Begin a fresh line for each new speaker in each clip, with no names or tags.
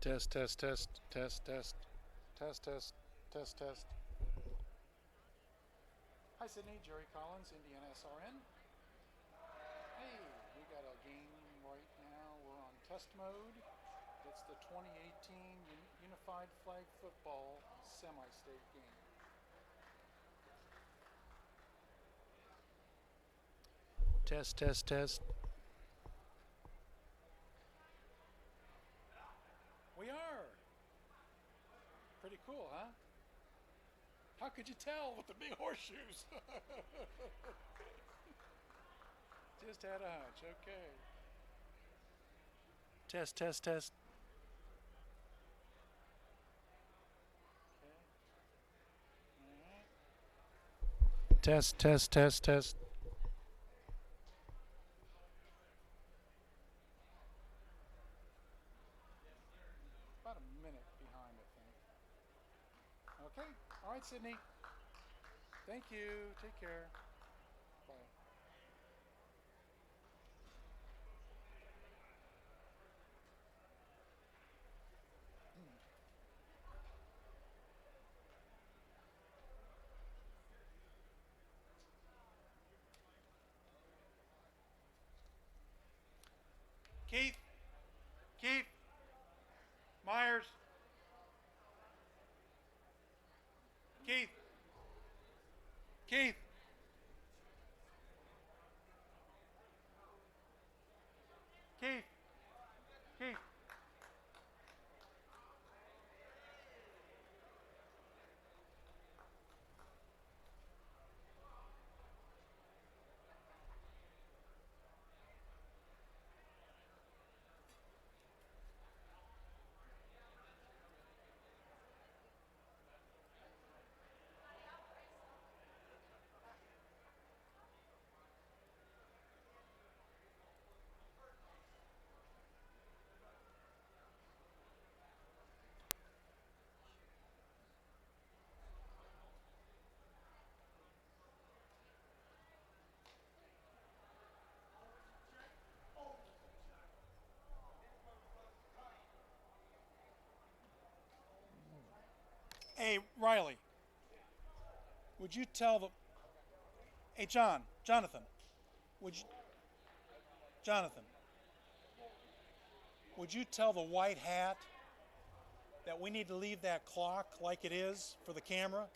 Test, test, test, test, test, test, test, test, test. Hi, Sydney. Jerry Collins, IndianaSRN. Hey, we got a game right now. We're on test mode. It's the 2018 Unified Flag Football Semi-State game. Test, test, test. We are. Pretty cool, huh? How could you tell with the big horseshoes? Just had a hunch. Okay. Test, test, test. Okay. Test, test, test, test. About a minute behind, I think. Okay. All right, Sydney. Thank you. Take care. Bye. Keith. Keith. Myers. Keith. Keith. Keith. Keith. Hey, Riley, would you tell the... Hey, Jonathan, would you... Jonathan, would you tell the white hat that we need to leave that clock like it is for the camera?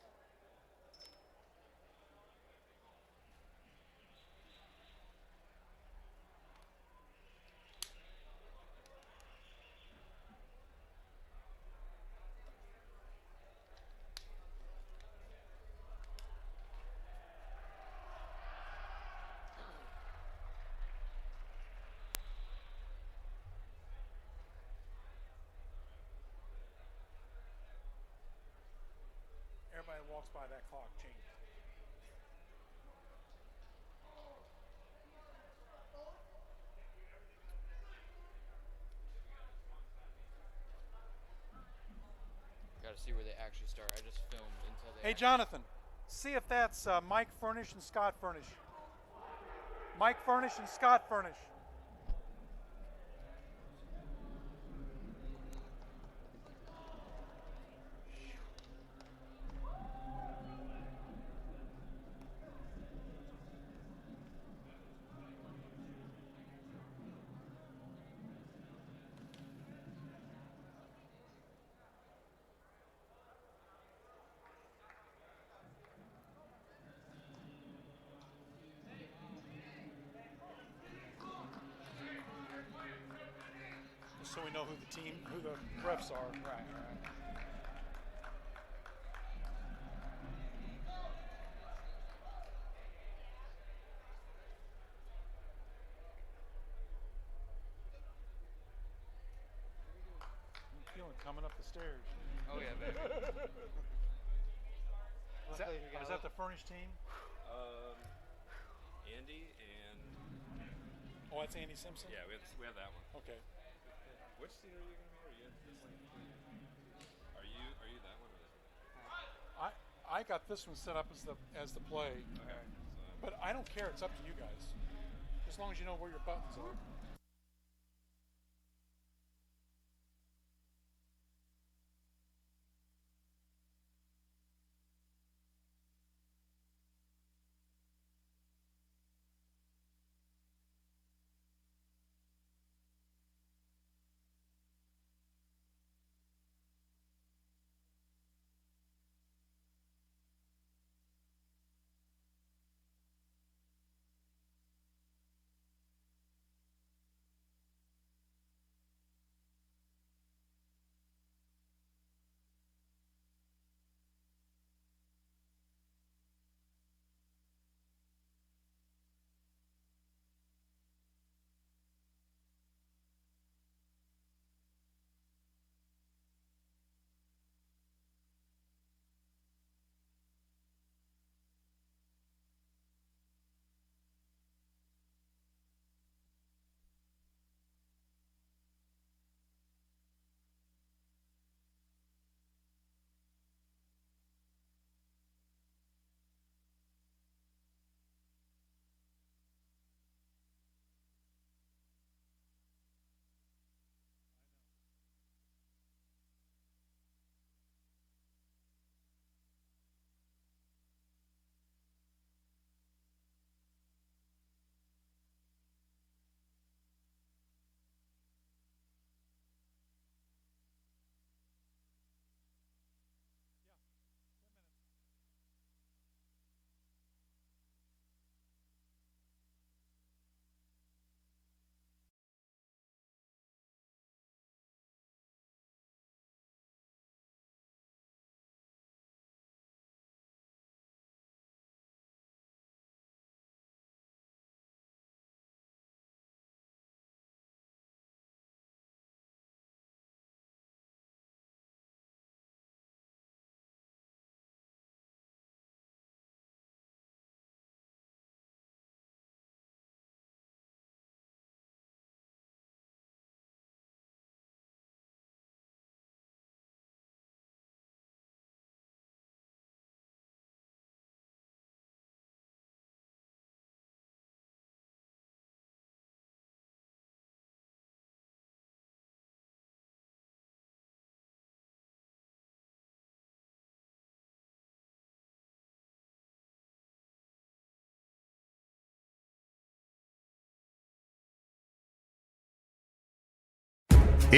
Everybody walks by that clock changes.
Got to see where they actually start. I just filmed until they.
Hey, Jonathan, see if that's Mike Furnish and Scott Furnish. Mike Furnish and Scott Furnish. So we know who the refs are.
Right.
I'm feeling coming up the stairs.
Oh yeah, baby.
Is that the Furnish team?
Andy and
Oh, that's Andy Simpson?
yeah, we have that one.
Okay.
Which seat are you gonna be? Are you this one? Are you that one or this one?
I got this one set up as the play.
Okay.
But I don't care. It's up to you guys. As long as you know where your buttons are.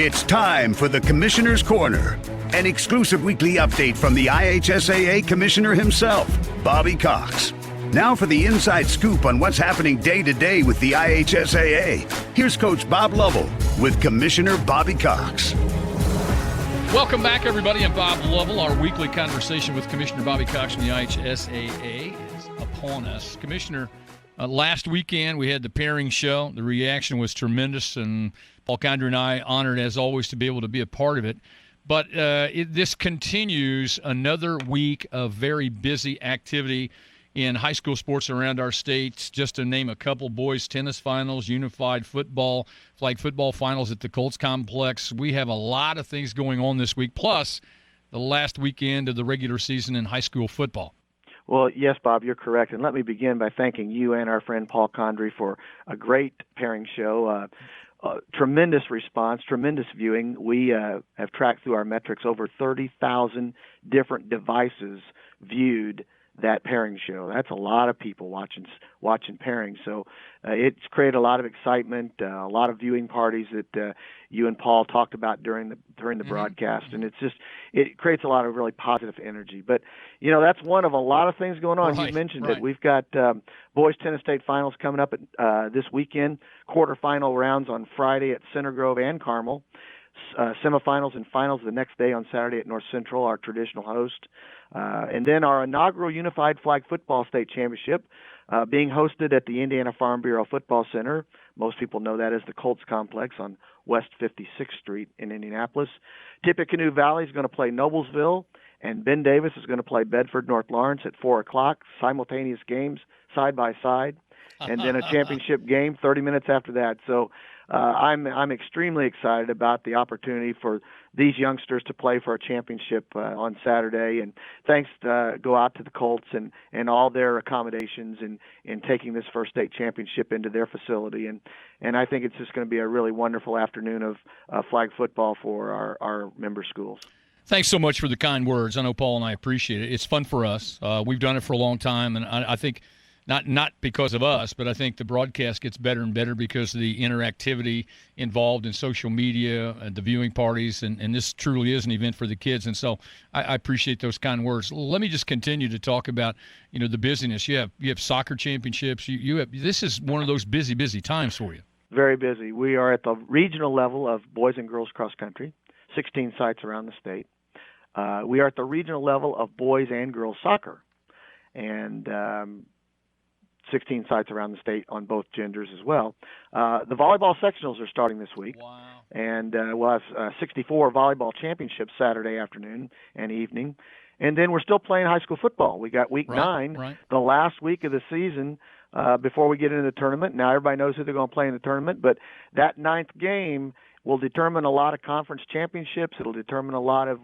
It's time for the Commissioner's Corner, an exclusive weekly update from the IHSAA Commissioner himself, Bobby Cox. Now for the inside scoop on what's happening day to day with the IHSAA. Here's Coach Bob Lovell with Commissioner Bobby Cox.
Welcome back, everybody. I'm Bob Lovell. Our weekly conversation with Commissioner Bobby Cox from the IHSAA is upon us. Commissioner, last weekend we had the pairing show. The reaction was tremendous, and Paul Condry and I honored, as always, to be able to be a part of it. But this continues another week of very busy activity in high school sports around our states. Just to name a couple, boys tennis finals, unified football, flag football finals at the Colts Complex. We have a lot of things going on this week, plus the last weekend of the regular season in high school football.
Well, yes, Bob, you're correct. And let me begin by thanking you and our friend Paul Condry for a great pairing show. Tremendous response, tremendous viewing. We have tracked through our metrics over 30,000 different devices viewed that pairing show. That's a lot of people watching pairing. So it's created a lot of excitement, a lot of viewing parties that you and Paul talked about during the broadcast, and it creates a lot of really positive energy. But that's one of a lot of things going on.
Right,
you mentioned
right.
it. We've got boys tennis state finals coming up this weekend. Quarterfinal rounds on Friday at Center Grove and Carmel. Semifinals and finals the next day on Saturday at North Central, our traditional host. And then our inaugural Unified Flag Football State Championship being hosted at the Indiana Farm Bureau Football Center. Most people know that as the Colts Complex on West 56th Street in Indianapolis. Tippecanoe Valley is going to play Noblesville, and Ben Davis is going to play Bedford North Lawrence at 4 o'clock, simultaneous games side by side, and then a championship game 30 minutes after that. So I'm extremely excited about the opportunity for these youngsters to play for a championship on Saturday, and thanks go out to the Colts and all their accommodations in taking this first state championship into their facility, and I think it's just going to be a really wonderful afternoon of flag football for our member schools.
Thanks so much for the kind words. I know Paul and I appreciate it. It's fun for us. We've done it for a long time, and I think not because of us, but I think the broadcast gets better and better because of the interactivity involved in social media and the viewing parties, and this truly is an event for the kids. And so I appreciate those kind words. Let me just continue to talk about the busyness. You have soccer championships. This is one of those busy times for you.
Very busy. We are at the regional level of boys and girls cross country, 16 sites around the state. We are at the regional level of boys and girls soccer, and 16 sites around the state on both genders as well. The volleyball sectionals are starting this week.
Wow.
And we'll have 64 volleyball championships Saturday afternoon and evening. And then we're still playing high school football. We got week 9, the last week of the season before we get into the tournament. Now everybody knows who they're going to play in the tournament, but that 9th game will determine a lot of conference championships. It'll determine a lot of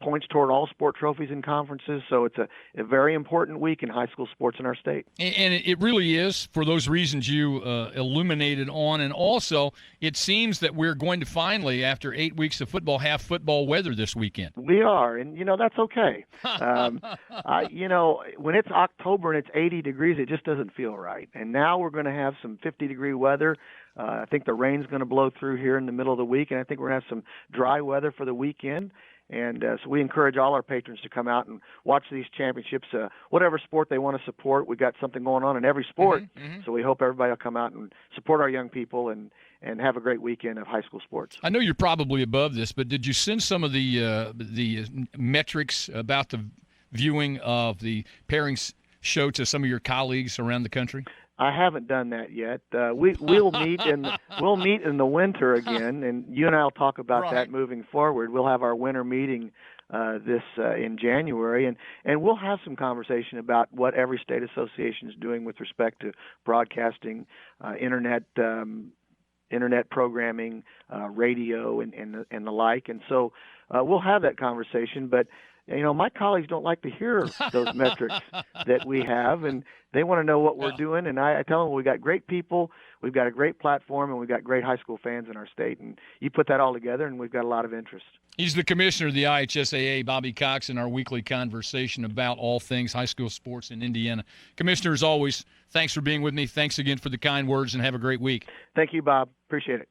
points toward all sport trophies in conferences. So it's a very important week in high school sports in our state.
And it really is for those reasons you illuminated on. And also, it seems that we're going to finally, after 8 weeks of football, have football weather this weekend.
We are, and that's okay. When it's October and it's 80 degrees, it just doesn't feel right. And now we're going to have some 50-degree weather. I think the rain's going to blow through here in the middle of the week, and I think we're going to have some dry weather for the weekend. And so we encourage all our patrons to come out and watch these championships, whatever sport they want to support. We've got something going on in every sport, so we hope everybody will come out and support our young people and have a great weekend of high school sports.
I know you're probably above this, but did you send some of the metrics about the viewing of the pairings show to some of your colleagues around the country?
I haven't done that yet. We'll meet in the winter again, and you and I will talk about that moving forward. We'll have our winter meeting in January, and we'll have some conversation about what every state association is doing with respect to broadcasting, internet programming, radio, and the like. And so we'll have that conversation, but my colleagues don't like to hear those metrics that we have, and they want to know what we're doing. And I tell them we got great people, we've got a great platform, and we've got great high school fans in our state. And you put that all together, and we've got a lot of interest.
He's the commissioner of the IHSAA, Bobby Cox, in our weekly conversation about all things high school sports in Indiana. Commissioner, as always, thanks for being with me. Thanks again for the kind words, and have a great week.
Thank you, Bob. Appreciate it.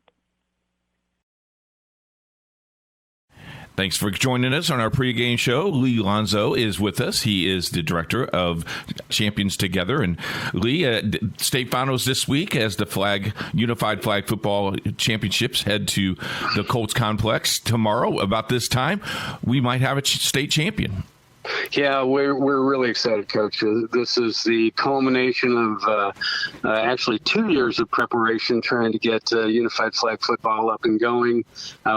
Thanks for joining us on our pregame show. Lee Lonzo is with us. He is the director of Champions Together. And Lee, state finals this week as the Unified Flag Football Championships head to the Colts Complex tomorrow. About this time, we might have a state champion.
Yeah, we're really excited, Coach. This is the culmination of actually 2 years of preparation trying to get Unified Flag football up and going.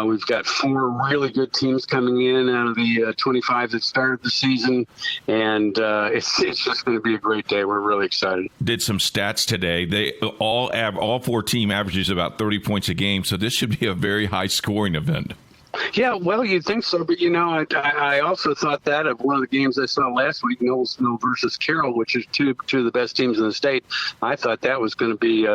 We've got 4 really good teams coming in out of the 25 that started the season, and it's just going to be a great day. We're really excited.
Did some stats today. They all 4 team averages about 30 points a game, so this should be a very high scoring event.
Yeah, well, you'd think so, but I also thought that of one of the games I saw last week, Noblesville versus Carroll, which is two of the best teams in the state. I thought that was going to be,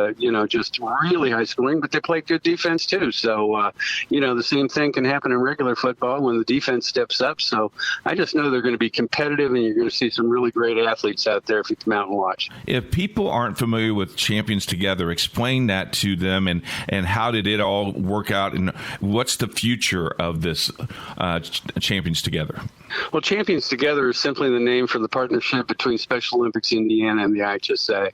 just really high scoring, but they played good defense too. So, the same thing can happen in regular football when the defense steps up. So I just know they're going to be competitive, and you're going to see some really great athletes out there if you come out and watch.
If people aren't familiar with Champions Together, explain that to them, and how did it all work out, and what's the future of this Champions Together?
Well, Champions Together is simply the name for the partnership between Special Olympics Indiana and the IHSAA.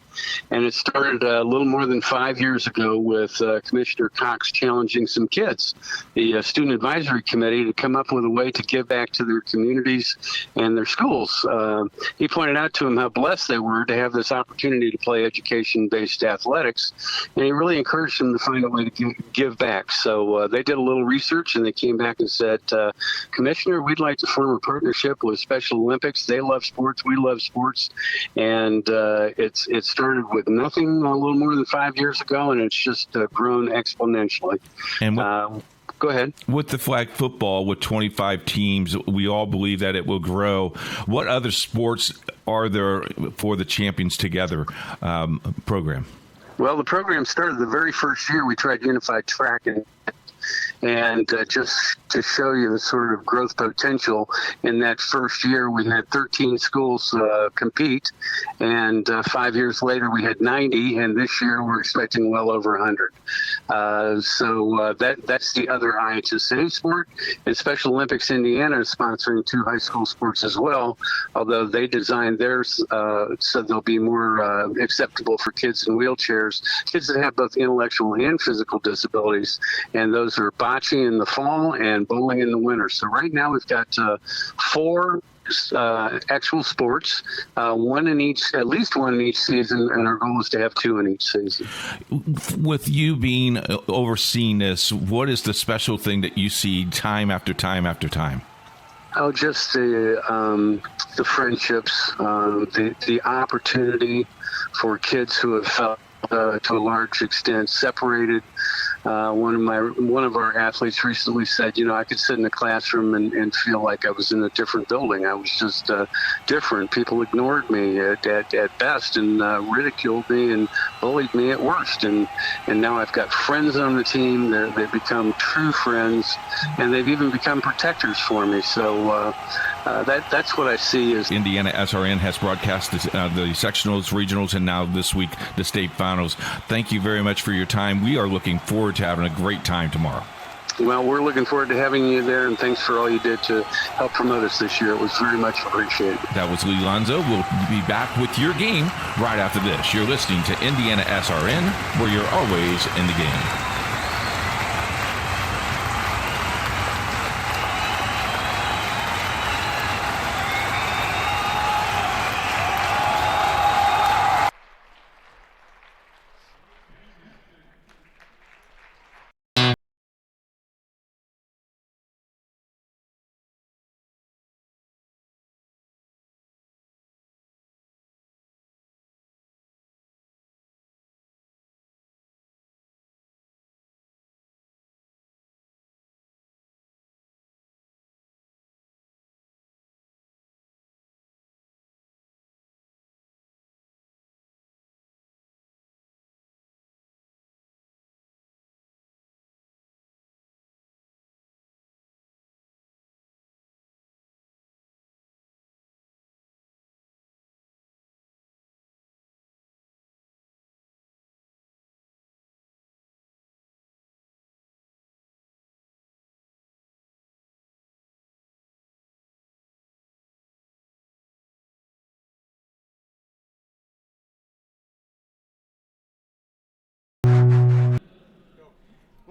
And it started a little more than 5 years ago with Commissioner Cox challenging some kids, the Student Advisory Committee, to come up with a way to give back to their communities and their schools. He pointed out to them how blessed they were to have this opportunity to play education-based athletics, and he really encouraged them to find a way to give back. So they did a little research, and they came back and said, Commissioner, we'd like to form a partnership with Special Olympics. They love sports. We love sports. And it started with nothing a little more than 5 years ago, and it's just grown exponentially.
And
go ahead.
With the flag football, with 25 teams, we all believe that it will grow. What other sports are there for the Champions Together program?
Well, the program started the very first year we tried unified track, and just to show you the sort of growth potential, in that first year we had 13 schools compete, and 5 years later we had 90, and this year we're expecting well over 100. So that's the other IHSAA sport. And Special Olympics Indiana is sponsoring 2 high school sports as well, although they designed theirs so they'll be more acceptable for kids in wheelchairs, kids that have both intellectual and physical disabilities, and those are bocce in the fall and bowling in the winter. So right now we've got 4 actual sports, at least one in each season, and our goal is to have 2 in each season.
With you being overseeing this, what is the special thing that you see time after time after time?
Oh, just the friendships, the opportunity for kids who have felt to a large extent separated. One of our athletes recently said, I could sit in a classroom and feel like I was in a different building. I was just different. People ignored me at best, and ridiculed me and bullied me at worst. And now I've got friends on the team. They've become true friends, and they've even become protectors for me. So that's what I see as
IndianaSRN has broadcast the sectionals, regionals, and now this week the state finals. Thank you very much for your time. We are looking forward to having a great time tomorrow.
Well, we're looking forward to having you there, and thanks for all you did to help promote us this year. It was very much appreciated.
That was Lee Lonzo. We'll be back with your game right after this. You're listening to IndianaSRN, where you're always in the game.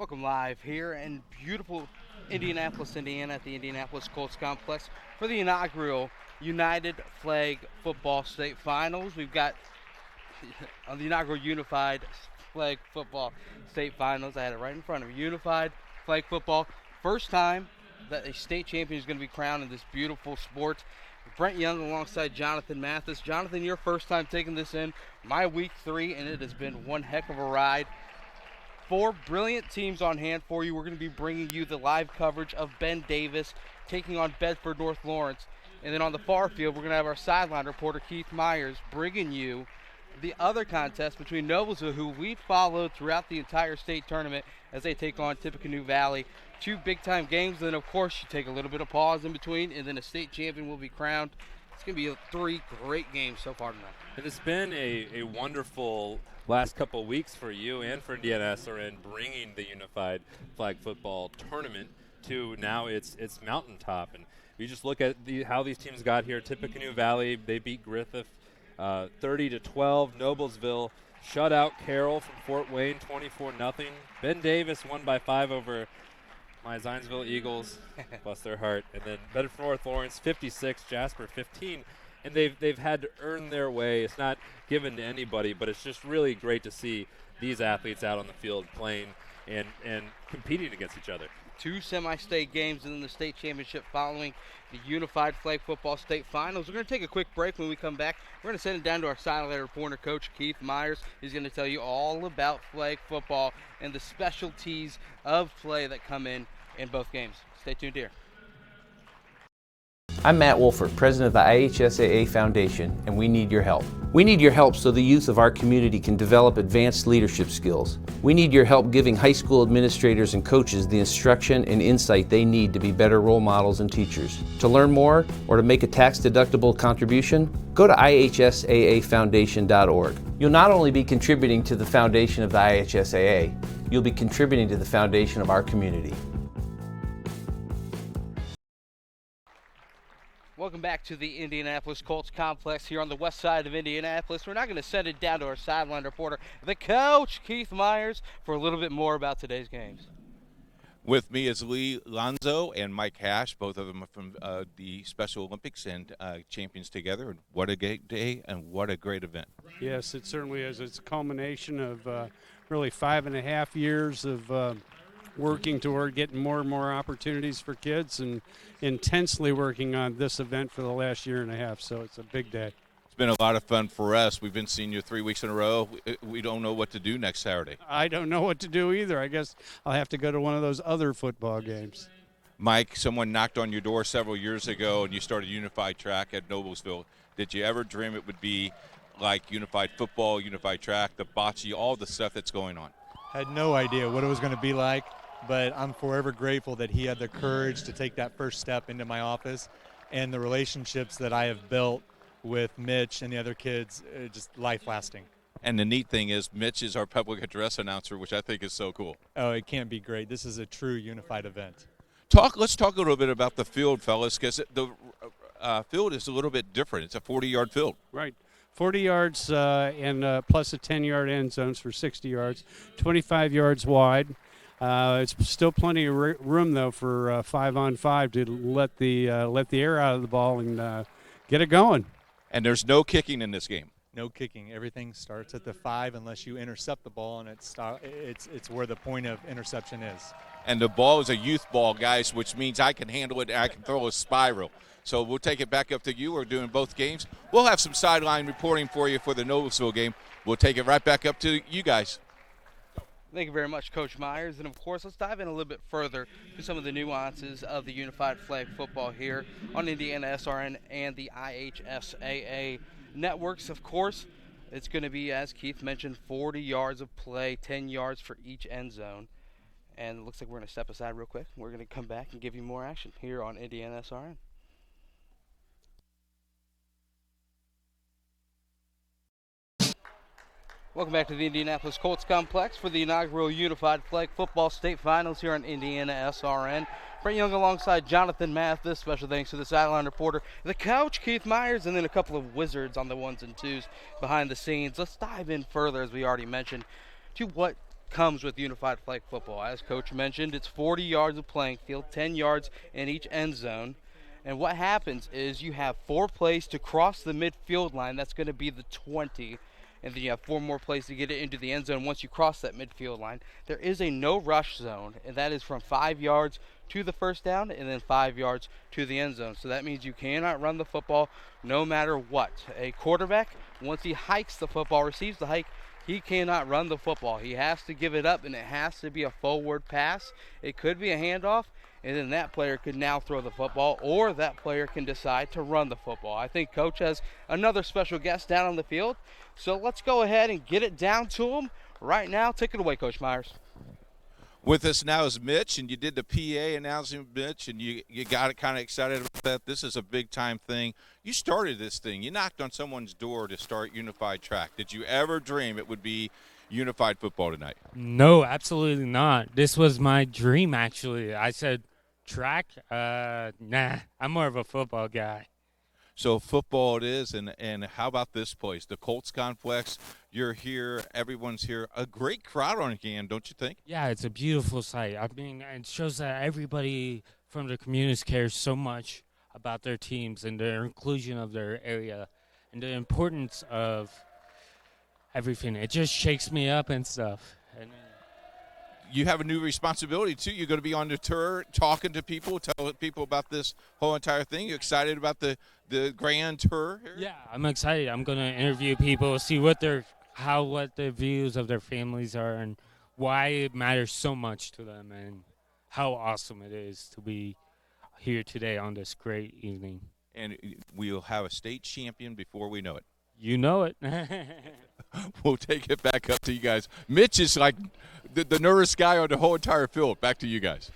Welcome live here in beautiful Indianapolis, Indiana at the Indianapolis Colts Complex for the inaugural United Flag Football State Finals. We've got on the inaugural Unified Flag Football State Finals. I had it right in front of me. Unified Flag Football. First time that a state champion is going to be crowned in this beautiful sport. Brent Young alongside Jonathan Mathis. Jonathan, your first time taking this in. My week 3, and it has been one heck of a ride. 4 brilliant teams on hand for you. We're going to be bringing you the live coverage of Ben Davis taking on Bedford North Lawrence. And then on the far field, we're going to have our sideline reporter, Keith Myers, bringing you the other contest between Noblesville, who we followed throughout the entire state tournament as they take on Tippecanoe Valley. 2 big-time games. Then, of course, you take a little bit of pause in between, and then a state champion will be crowned. It's going to be 3 great games so far tonight.
It has been a wonderful last couple of weeks for you and for IndianaSRN, bringing the Unified Flag Football Tournament to now it's mountaintop. And we just look at how these teams got here. Tippecanoe Valley, they beat Griffith 30-12. Noblesville shut out Carroll from Fort Wayne 24-0. Ben Davis won by 5 over my Zionsville Eagles, bless their heart. And then Bedford North Lawrence 56, Jasper 15. And they've had to earn their way. It's not given to anybody, but it's just really great to see these athletes out on the field playing and competing against each other.
2 semi-state games and then the state championship following the Unified Flag Football State Finals. We're going to take a quick break. When we come back, we're going to send it down to our sideline reporter, Coach Keith Myers. He's going to tell you all about flag football and the specialties of play that come in both games. Stay tuned here.
I'm Matt Wolford, president of the IHSAA Foundation, and we need your help. We need your help so the youth of our community can develop advanced leadership skills. We need your help giving high school administrators and coaches the instruction and insight they need to be better role models and teachers. To learn more or to make a tax-deductible contribution, go to IHSAAfoundation.org. You'll not only be contributing to the foundation of the IHSAA, you'll be contributing to the foundation of our community.
Welcome back to the Indianapolis Colts Complex here on the west side of Indianapolis. We're now going to send it down to our sideline reporter, the coach, Keith Myers, for a little bit more about today's games.
With me is Lee Lonzo and Mike Hash. Both of them are from the Special Olympics and champions together. And what a great day and what a great event.
Yes, it certainly is. It's a culmination of really 5.5 years of working toward getting more and more opportunities for kids and intensely working on this event for the last 1.5 years. So it's a big day.
It's been a lot of fun for us. We've been seeing you 3 weeks in a row. We don't know what to do next Saturday.
I don't know what to do either. I guess I'll have to go to one of those other football games.
Mike, someone knocked on your door several years ago and you started Unified Track at Noblesville. Did you ever dream it would be like Unified Football, Unified Track, the bocce, all the stuff that's going on?
Had no idea what it was going to be like. But I'm forever grateful that he had the courage to take that first step into my office, and the relationships that I have built with Mitch and the other kids are just life-lasting.
And the neat thing is Mitch is our public address announcer, which I think is so cool.
Oh, it can't be great. This is a true unified event.
Let's talk a little bit about the field, fellas, because the field is a little bit different. It's a 40-yard field.
Right. 40 yards and plus a 10-yard end zones for 60 yards, 25 yards wide. It's still plenty of room, though, for 5-on-5 to let the air out of the ball and get it going.
And there's no kicking in this game.
No kicking. Everything starts at the 5 unless you intercept the ball, and it's where the point of interception is.
And the ball is a youth ball, guys, which means I can handle it and I can throw a spiral. So we'll take it back up to you. We're doing both games. We'll have some sideline reporting for you for the Noblesville game. We'll take it right back up to you guys.
Thank you very much, Coach Myers. And, of course, let's dive in a little bit further to some of the nuances of the Unified Flag Football here on IndianaSRN and the IHSAA networks. Of course, it's going to be, as Keith mentioned, 40 yards of play, 10 yards for each end zone. And it looks like we're going to step aside real quick. We're going to come back and give you more action here on IndianaSRN. Welcome back to the Indianapolis Colts Complex for the inaugural Unified Flag Football State Finals here on IndianaSRN. Brent Young alongside Jonathan Mathis. Special thanks to the sideline reporter, the coach, Keith Myers, and then a couple of wizards on the 1s and 2s behind the scenes. Let's dive in further, as we already mentioned, to what comes with Unified Flag football. As Coach mentioned, it's 40 yards of playing field, 10 yards in each end zone. And what happens is you have 4 plays to cross the midfield line. That's going to be the 20. And then you have 4 more plays to get it into the end zone once you cross that midfield line. There is a no rush zone, and that is from 5 yards to the first down and then 5 yards to the end zone. So that means you cannot run the football no matter what. A quarterback, once he hikes the football, receives the hike, he cannot run the football. He has to give it up, and it has to be a forward pass. It could be a handoff, and then that player could now throw the football, or that player can decide to run the football. I think Coach has another special guest down on the field, so let's go ahead and get it down to him right now. Take it away, Coach Myers.
With us now is Mitch, and you did the PA announcement, Mitch, and you got it kind of excited about that. This is a big-time thing. You started this thing. You knocked on someone's door to start Unified Track. Did you ever dream it would be Unified Football tonight?
No, absolutely not. This was my dream, actually. I said, track? Nah, I'm more of a football guy.
So football it is, and how about this place, the Colts Complex? You're here, everyone's here. A great crowd on hand, don't you think?
Yeah, it's a beautiful sight. I mean, it shows that everybody from the community cares so much about their teams and their inclusion of their area and the importance of everything. It just shakes me up and stuff. And
you have a new responsibility, too. You're going to be on the tour talking to people, telling people about this whole entire thing. You excited about the grand tour here?
Yeah, I'm excited. I'm going to interview people, see what the views of their families are and why it matters so much to them and how awesome it is to be here today on this great evening.
And we'll have a state champion before we know it.
You know it.
We'll take it back up to you guys. Mitch is like the nervous guy on the whole entire field. Back to you guys.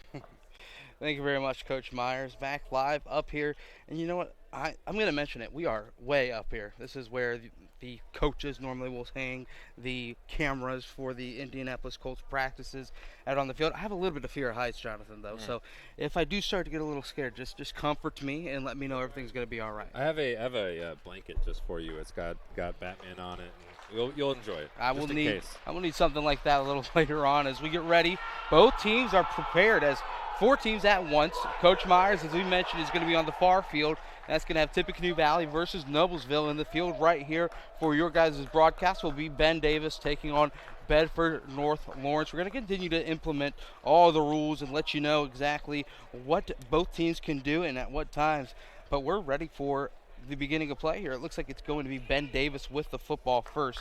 Thank you very much, Coach Myers. Back live up here. And you know what? I'm going to mention it. We are way up here. This is where the coaches normally will hang the cameras for the Indianapolis Colts practices out on the field. I have a little bit of fear of heights, Jonathan, though. So if I do start to get a little scared, just comfort me and let me know everything's going to be all right.
I have a blanket just for you. It's got Batman on it. You'll enjoy it.
I will need something like that a little later on as we get ready. Both teams are prepared as 4 teams at once. Coach Myers, as we mentioned, is going to be on the far field. That's going to have Tippecanoe Valley versus Noblesville in the field right here for your guys' broadcast. Will be Ben Davis taking on Bedford North Lawrence. We're going to continue to implement all the rules and let you know exactly what both teams can do and at what times. But we're ready for the beginning of play here. It looks like it's going to be Ben Davis with the football first.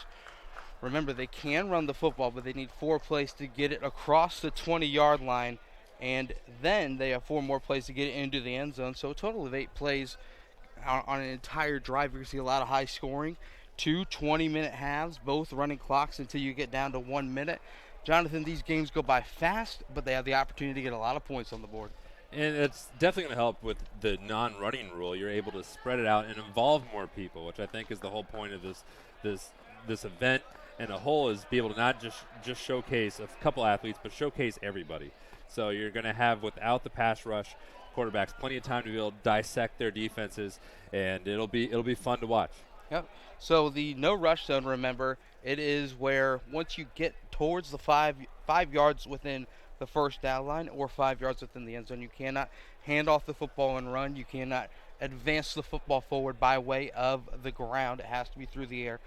Remember, they can run the football, but they need 4 plays to get it across the 20-yard line, and then they have 4 more plays to get it into the end zone. So a total of 8 plays on an entire drive. You're going to see a lot of high scoring. 2 20-minute halves, both running clocks until you get down to 1 minute. Jonathan, these games go by fast, but they have the opportunity to get a lot of points on the board.
And it's definitely going to help with the non-running rule. You're able to spread it out and involve more people, which I think is the whole point of this event. And the whole is be able to not just showcase a couple athletes, but showcase everybody. So you're going to have, without the pass rush, quarterbacks plenty of time to be able to dissect their defenses, and it'll be fun to watch.
Yep. So the no rush zone, remember, it is where once you get towards the 5 yards within the first down line or 5 yards within the end zone, you cannot hand off the football and run. You cannot advance the football forward by way of the ground. It has to be through the air.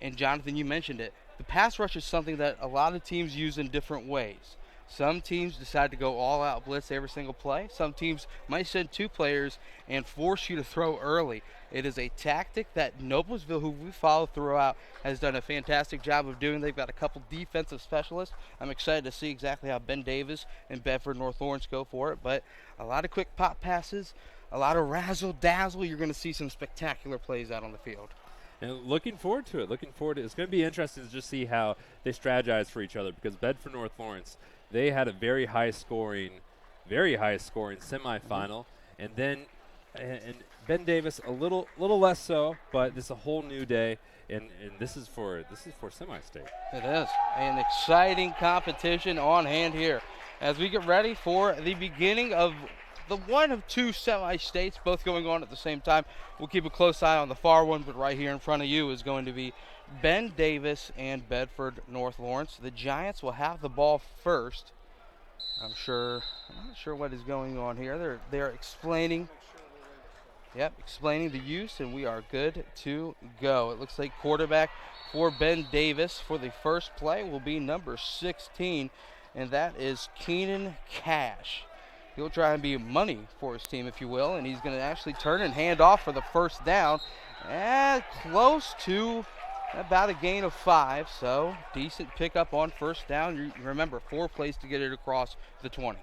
And Jonathan, you mentioned it. The pass rush is something that a lot of teams use in different ways. Some teams decide to go all-out blitz every single play. Some teams might send 2 players and force you to throw early. It is a tactic that Noblesville, who we follow throughout, has done a fantastic job of doing. They've got a couple defensive specialists. I'm excited to see exactly how Ben Davis and Bedford North Lawrence go for it. But a lot of quick pop passes, a lot of razzle-dazzle. You're going to see some spectacular plays out on the field.
And looking forward to it. It's going to be interesting to just see how they strategize for each other, because Bedford North Lawrence, they had a very high scoring semifinal, and then and Ben Davis a little less so, but this is a whole new day, and this is for semi-state.
It is an exciting competition on hand here as we get ready for the beginning of the one of two semi-states, both going on at the same time. We'll keep a close eye on the far one, but right here in front of you is going to be Ben Davis and Bedford North Lawrence. The Giants will have the ball first. I'm not sure what is going on here. They're explaining. Yep, explaining the use, and we are good to go. It looks like quarterback for Ben Davis for the first play will be number 16, and that is Keenan Cash. He'll try and be money for his team, if you will, and he's going to actually turn and hand off for the first down, and close to about a gain of 5, so decent pickup on first down. You remember, 4 plays to get it across the 20.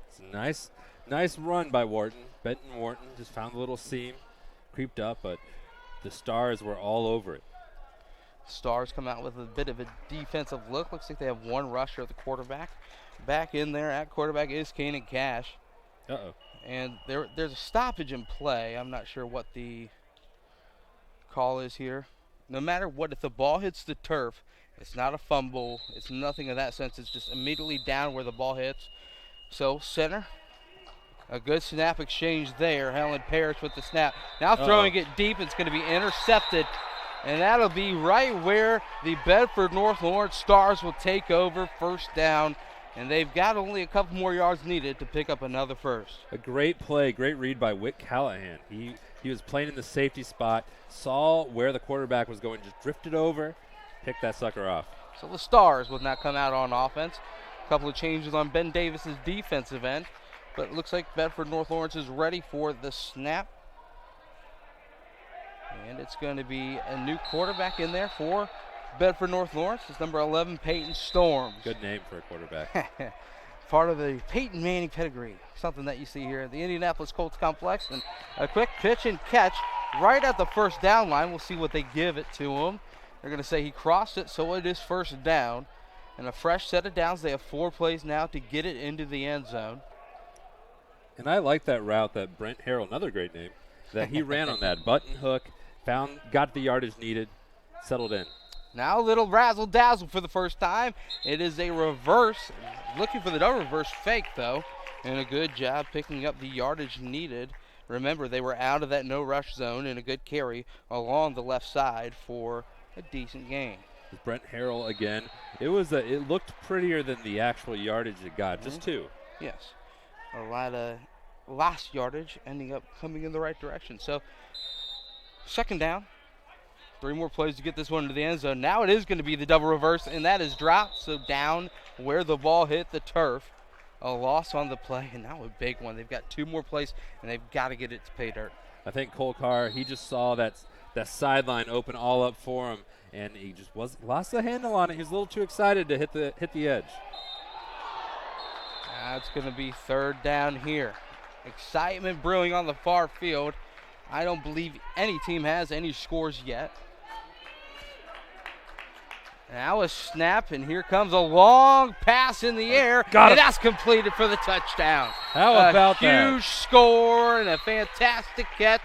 It's a nice run by Wharton. Benton Wharton just found a little seam, creeped up, but the Stars were all over it.
Stars come out with a bit of a defensive look. Looks like they have one rusher at the quarterback. Back in there at quarterback is Keenan Cash.
Uh-oh.
And there's a stoppage in play. I'm not sure what the call is here. No matter what, if the ball hits the turf, it's not a fumble. It's nothing of that sense. It's just immediately down where the ball hits. So center, a good snap exchange there. Helen Parrish with the snap. Now throwing it deep. It's going to be intercepted. And that'll be right where the Bedford North Lawrence Stars will take over, first down. And they've got only a couple more yards needed to pick up another first.
A great play, great read by Wick Callahan. He was playing in the safety spot, saw where the quarterback was going, just drifted over, picked that sucker off.
So the Stars will now come out on offense. A couple of changes on Ben Davis's defensive end. But it looks like Bedford North Lawrence is ready for the snap. And it's going to be a new quarterback in there for Bedford North Lawrence. It's number 11, Peyton Storms.
Good name for a quarterback.
Part of the Peyton Manning pedigree. Something that you see here at the Indianapolis Colts Complex. And a quick pitch and catch right at the first down line. We'll see what they give it to him. They're going to say he crossed it, so it is first down. And a fresh set of downs. They have 4 plays now to get it into the end zone.
And I like that route that Brent Harrell, another great name, that he ran on that button hook, got the yardage needed, settled in.
Now a little razzle-dazzle for the first time. It is a reverse. Looking for the no reverse fake, though. And a good job picking up the yardage needed. Remember, they were out of that no-rush zone, and a good carry along the left side for a decent gain.
Brent Harrell again. It looked prettier than the actual yardage it got, just 2.
Yes. A lot of last yardage ending up coming in the right direction. So, second down. 3 more plays to get this one into the end zone. Now it is going to be the double reverse, and that is dropped. So down where the ball hit the turf. A loss on the play, and now a big one. They've got 2 more plays, and they've got to get it to pay dirt.
I think Cole Carr, he just saw that sideline open all up for him, and he just lost the handle on it. He was a little too excited to hit the edge.
That's going to be third down here. Excitement brewing on the far field. I don't believe any team has any scores yet. Now a snap, and here comes a long pass in the air, and that's completed for the touchdown.
How about that?
A huge score and a fantastic catch.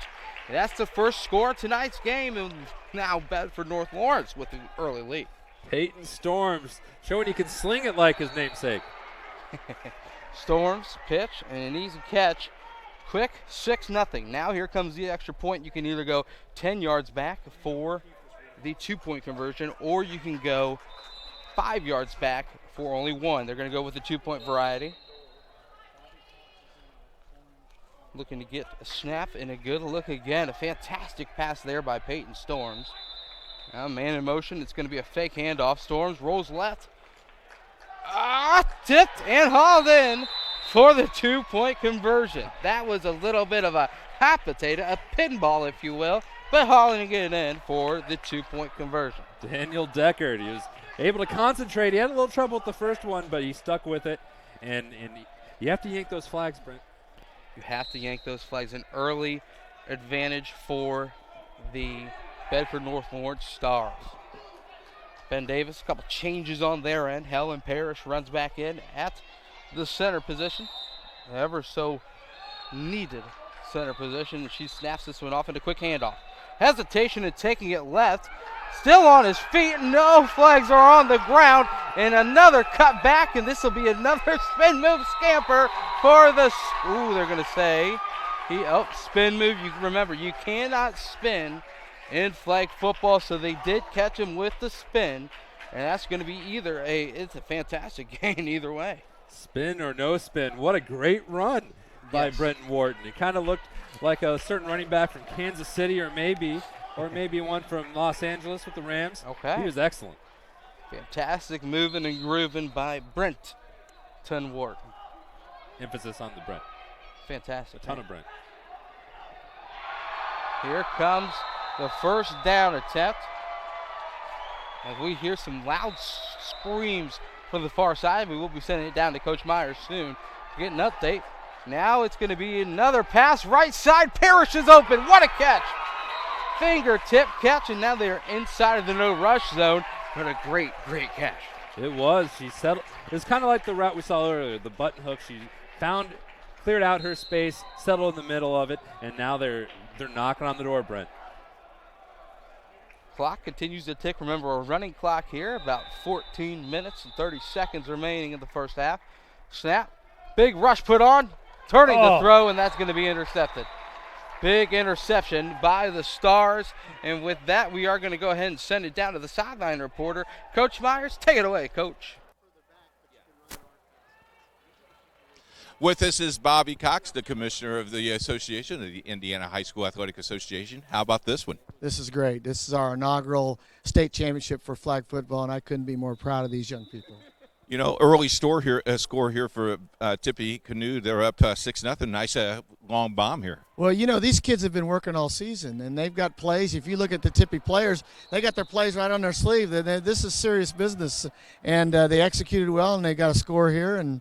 That's the first score of tonight's game, and now Bedford North Lawrence with an early lead.
Peyton Storms showing he can sling it like his namesake.
Storms pitch and an easy catch. Quick, 6-0. Now here comes the extra point. You can either go 10 yards back for the 2-point conversion, or you can go 5 yards back for only 1. They're going to go with the 2-point variety. Looking to get a snap and a good look again. A fantastic pass there by Peyton Storms. Now man in motion. It's going to be a fake handoff. Storms rolls left. Tipped and hauled in for the 2-point conversion. That was a little bit of a hot potato, a pinball, if you will, but hauling it in for the 2-point conversion.
Daniel Deckard, he was able to concentrate. He had a little trouble with the first one, but he stuck with it. And you have to yank those flags, Brent.
You have to yank those flags. An early advantage for the Bedford North Lawrence Stars. Ben Davis, a couple changes on their end. Helen Parrish runs back in at the center position. Ever so needed center position. She snaps this one off into quick handoff. hesitation in taking it left. Still on his feet. No flags are on the ground. And another cut back, and this will be another spin move scamper for the, they're going to say, spin move. You remember, you cannot spin in flag football, so they did catch him with the spin. And that's going to be it's a fantastic gain either way.
Spin or no spin. What a great run by Brenton Wharton. It kind of looked like a certain running back from Kansas City or maybe one from Los Angeles with the Rams.
Okay.
He was excellent.
Fantastic moving and grooving by Brenton Wharton.
Emphasis on the Brent.
Fantastic.
A ton of Brent.
Here comes the first down attempt. As we hear some loud screams from the far side, we will be sending it down to Coach Myers soon to get an update. Now it's going to be another pass. Right side, Parrish is open. What a catch. Fingertip catch, and now they are inside of the no rush zone. What a great catch.
It was. She settled. It was kind of like the route we saw earlier, the button hook. She cleared out her space, settled in the middle of it, and now they're knocking on the door, Brent.
Clock continues to tick. Remember, a running clock here, about 14 minutes and 30 seconds remaining in the first half. Snap, big rush put on, turning the throw, and that's going to be intercepted. Big interception by the Stars, and with that, we are going to go ahead and send it down to the sideline reporter. Coach Myers, take it away, Coach.
With us is Bobby Cox, the commissioner of the association, of the Indiana High School Athletic Association. How about this one?
This is great. This is our inaugural state championship for flag football, and I couldn't be more proud of these young people.
You know, early score here for Tippy Canoe. They're up 6-0. Nice long bomb here.
Well, you know, these kids have been working all season, and they've got plays. If you look at the Tippy players, they got their plays right on their sleeve. This is serious business, and they executed well, and they got a score here, and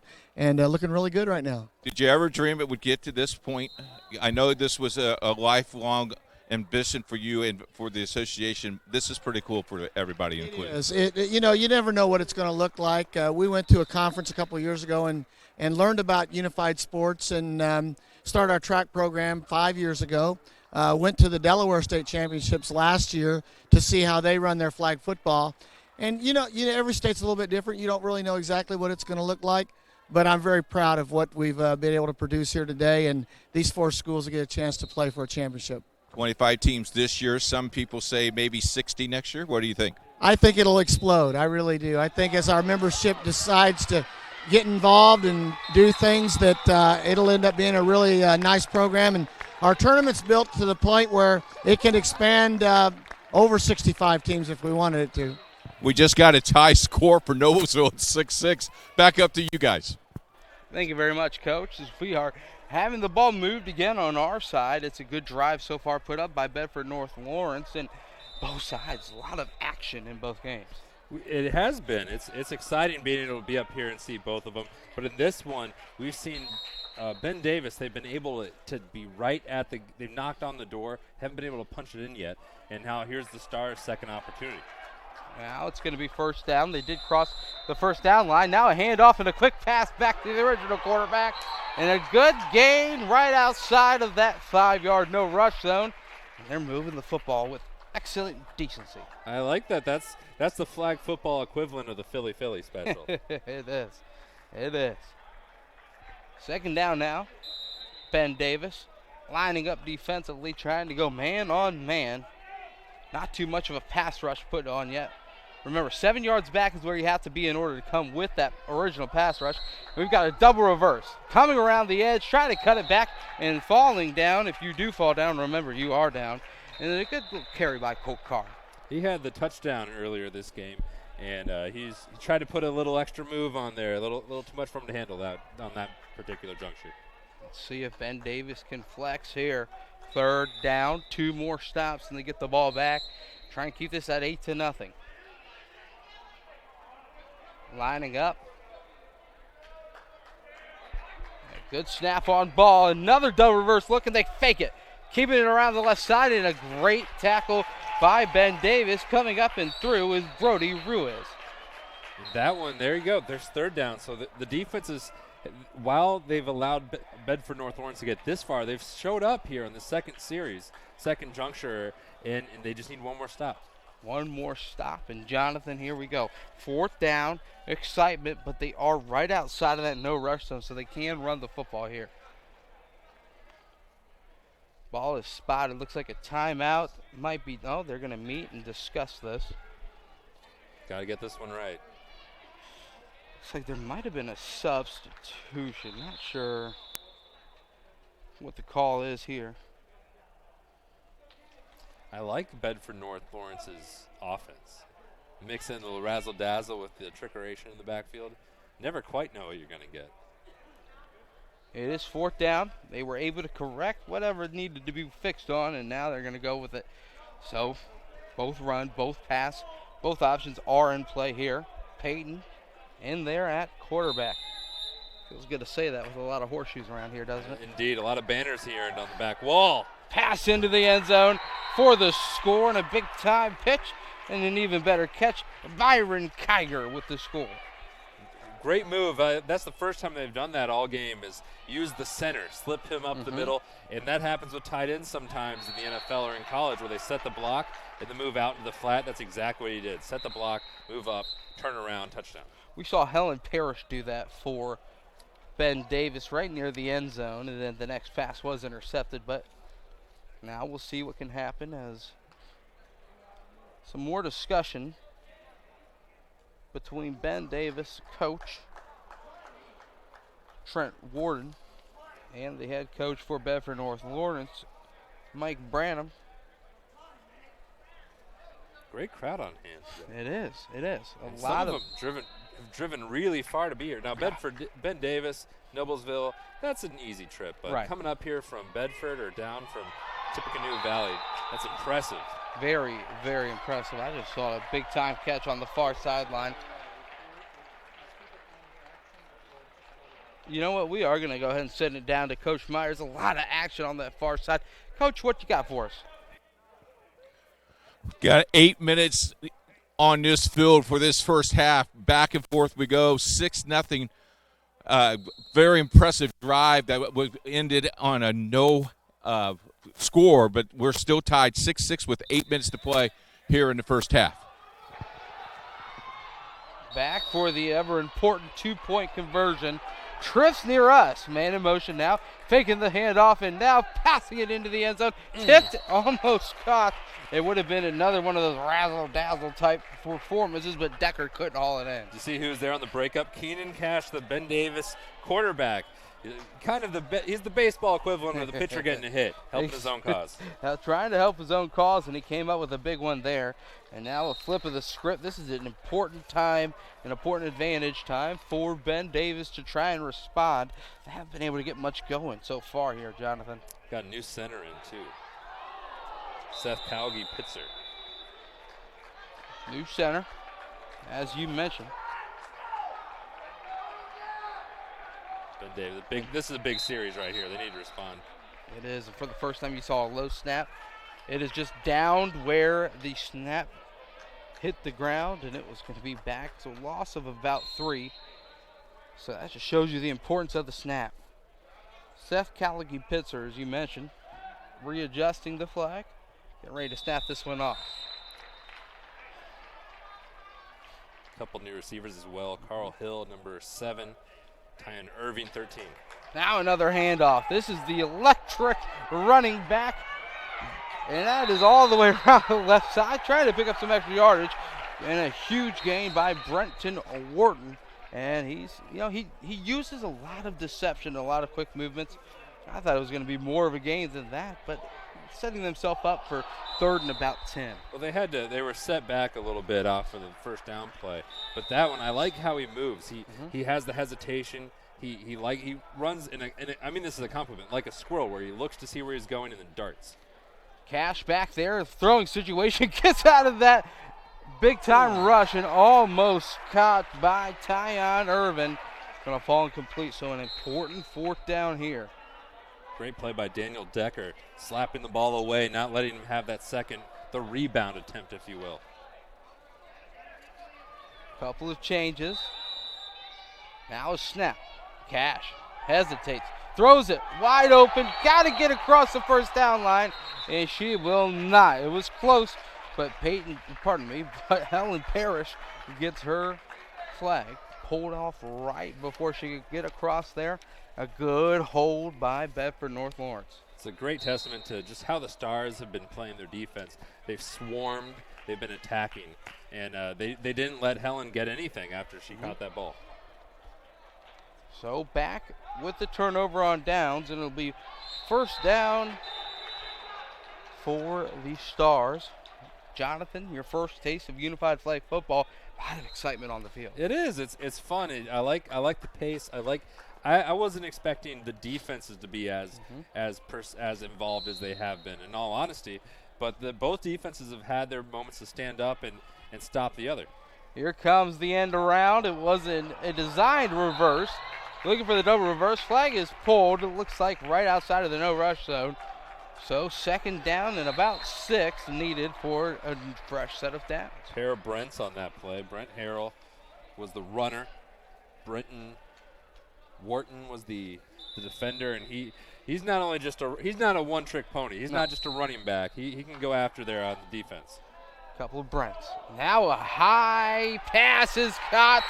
looking really good right now.
Did you ever dream it would get to this point? I know this was a lifelong ambition for you and for the association. This is pretty cool for everybody included.
It is. You know, you never know what it's going to look like. We went to a conference a couple of years ago and learned about unified sports and started our track program 5 years ago. Went to the Delaware State Championships last year to see how they run their flag football. And, you know, every state's a little bit different. You don't really know exactly what it's going to look like. But I'm very proud of what we've been able to produce here today, and these 4 schools will get a chance to play for a championship.
25 teams this year. Some people say maybe 60 next year. What do you think?
I think it'll explode. I really do. I think as our membership decides to get involved and do things, that it'll end up being a really nice program. And our tournament's built to the point where it can expand over 65 teams if we wanted it to.
We just got a tie score for Noblesville at 6-6. Back up to you guys.
Thank you very much, Coach. As we are having the ball moved again on our side, it's a good drive so far put up by Bedford North Lawrence, and both sides, a lot of action in both games.
It has been. It's exciting being able to be up here and see both of them. But in this one, we've seen Ben Davis. They've been able to be right at they've knocked on the door, haven't been able to punch it in yet, and now here's the Stars' second opportunity.
Now it's going to be first down. They did cross the first down line. Now a handoff and a quick pass back to the original quarterback. And a good gain right outside of that 5-yard no rush zone. And they're moving the football with excellent decency.
I like that. That's the flag football equivalent of the Philly special.
It is. It is. Second down now. Ben Davis lining up defensively, trying to go man on man. Not too much of a pass rush put on yet. Remember, 7 yards back is where you have to be in order to come with that original pass rush. We've got a double reverse. Coming around the edge, trying to cut it back and falling down. If you do fall down, remember you are down. And a good little carry by Colt Carr.
He had the touchdown earlier this game, and he tried to put a little extra move on there, a little too much for him to handle that on that particular juncture.
Let's see if Ben Davis can flex here. Third down, 2 more stops, and they get the ball back. Try and keep this at 8-0. Lining up. A good snap on ball. Another double reverse look, and they fake it. Keeping it around the left side, and a great tackle by Ben Davis. Coming up and through is Brody Ruiz.
That one, there you go. There's third down. So the defense while they've allowed Bedford North Lawrence to get this far, they've showed up here in the second juncture, and they just need one more stop.
One more stop, and Jonathan, here we go. 4th down, excitement, but they are right outside of that no rush zone, so they can run the football here. Ball is spotted. Looks like a timeout. Might be. No, they're going to meet and discuss this.
Got to get this one right.
Looks like there might have been a substitution. Not sure what the call is here.
I like Bedford North Lawrence's offense. Mix in the razzle-dazzle with the trickeration in the backfield. Never quite know what you're going to get.
It is 4th down. They were able to correct whatever needed to be fixed on, and now they're going to go with it. So both run, both pass, both options are in play here. Peyton in there at quarterback. Feels good to say that with a lot of horseshoes around here, doesn't it?
Indeed, a lot of banners here and on the back wall.
Pass into the end zone for the score, and a big-time pitch, and an even better catch. Byron Kiger with the score.
Great move. That's the first time they've done that all game, is use the center, slip him up the middle, and that happens with tight ends sometimes in the NFL or in college, where they set the block and then move out into the flat. That's exactly what he did. Set the block, move up, turn around, touchdown.
We saw Helen Parrish do that for Ben Davis right near the end zone, and then the next pass was intercepted, but now we'll see what can happen as some more discussion between Ben Davis, coach Trent Warden, and the head coach for Bedford North Lawrence, Mike Branham.
Great crowd on hand.
It is. It is. A
Some
lot
of them have driven really far to be here. Now, Ben Davis, Noblesville, that's an easy trip. But coming up here from Bedford or down from Tippecanoe Valley, that's impressive.
Very, very impressive. I just saw a big-time catch on the far sideline. You know what? We are going to go ahead and send it down to Coach Myers. A lot of action on that far side. Coach, what you got for us?
Got 8 minutes on this field for this first half. Back and forth we go, 6-0. Very impressive drive that was ended on a no score, but we're still tied 6-6 with 8 minutes to play here in the first half.
Back for the ever-important two-point conversion. Trips near us. Man in motion now. Faking the handoff and now passing it into the end zone. Tipped, almost caught. It would have been another one of those razzle-dazzle type performances, but Decker couldn't haul it in.
You see who's there on the breakup? Keenan Cash, the Ben Davis quarterback. Kind of he's the baseball equivalent of the pitcher getting a hit, helping his own cause.
Trying to help his own cause, and he came up with a big one there. And now a flip of the script. This is an important time, an important advantage time for Ben Davis to try and respond. They haven't been able to get much going so far here, Jonathan.
Got a new center in, too. Seth Calgie-Pitzer.
New center, as you mentioned.
Ben Davis, this is a big series right here. They need to respond.
It is. And for the first time you saw a low snap. It is just downed where the snap hit the ground, and it was going to be back. So loss of about 3. So that just shows you the importance of the snap. Seth Calgie-Pitzer, as you mentioned, readjusting the flag. Getting ready to snap this one off.
A couple new receivers as well. Carl Hill, number 7. Tyan Irving, 13.
Now another handoff. This is the electric running back. And that is all the way around the left side, trying to pick up some extra yardage. And a huge gain by Brenton Wharton. And he uses a lot of deception, a lot of quick movements. I thought it was going to be more of a gain than that, but setting themselves up for 3rd and about 10.
Well, they were set back a little bit off of the first down play, but that one, I like how he moves. He has the hesitation. He runs I mean, this is a compliment, like a squirrel, where he looks to see where he's going and then darts.
Cash back there, throwing situation, gets out of that big-time rush and almost caught by Tyan Irvin. Going to fall incomplete, so an important 4th down here.
Great play by Daniel Decker, slapping the ball away, not letting him have that the rebound attempt, if you will.
Couple of changes. Now a snap. Cash hesitates, throws it wide open, got to get across the first down line, and she will not. It was close, but Helen Parrish gets her flag pulled off right before she could get across there. A good hold by Bedford North Lawrence.
It's a great testament to just how the Stars have been playing their defense. They've swarmed, they've been attacking, and they didn't let Helen get anything after she caught that ball.
So back with the turnover on downs, and it'll be first down for the Stars. Jonathan, your first taste of Unified Flag football. A lot of excitement on the field.
It is. It's fun. I like the pace. I wasn't expecting the defenses to be as involved as they have been, in all honesty. But both defenses have had their moments to stand up and stop the other.
Here comes the end around. It wasn't a designed reverse. Looking for the double reverse. Flag is pulled. It looks like right outside of the no rush zone. So second down and about 6 needed for a fresh set of downs.
Pair of Brents on that play. Brent Harrell was the runner. Brenton Wharton was the defender, and he's not only he's not a one-trick pony. He's not just a running back. He can go after there on the defense.
Couple of Brents. Now a high pass is caught,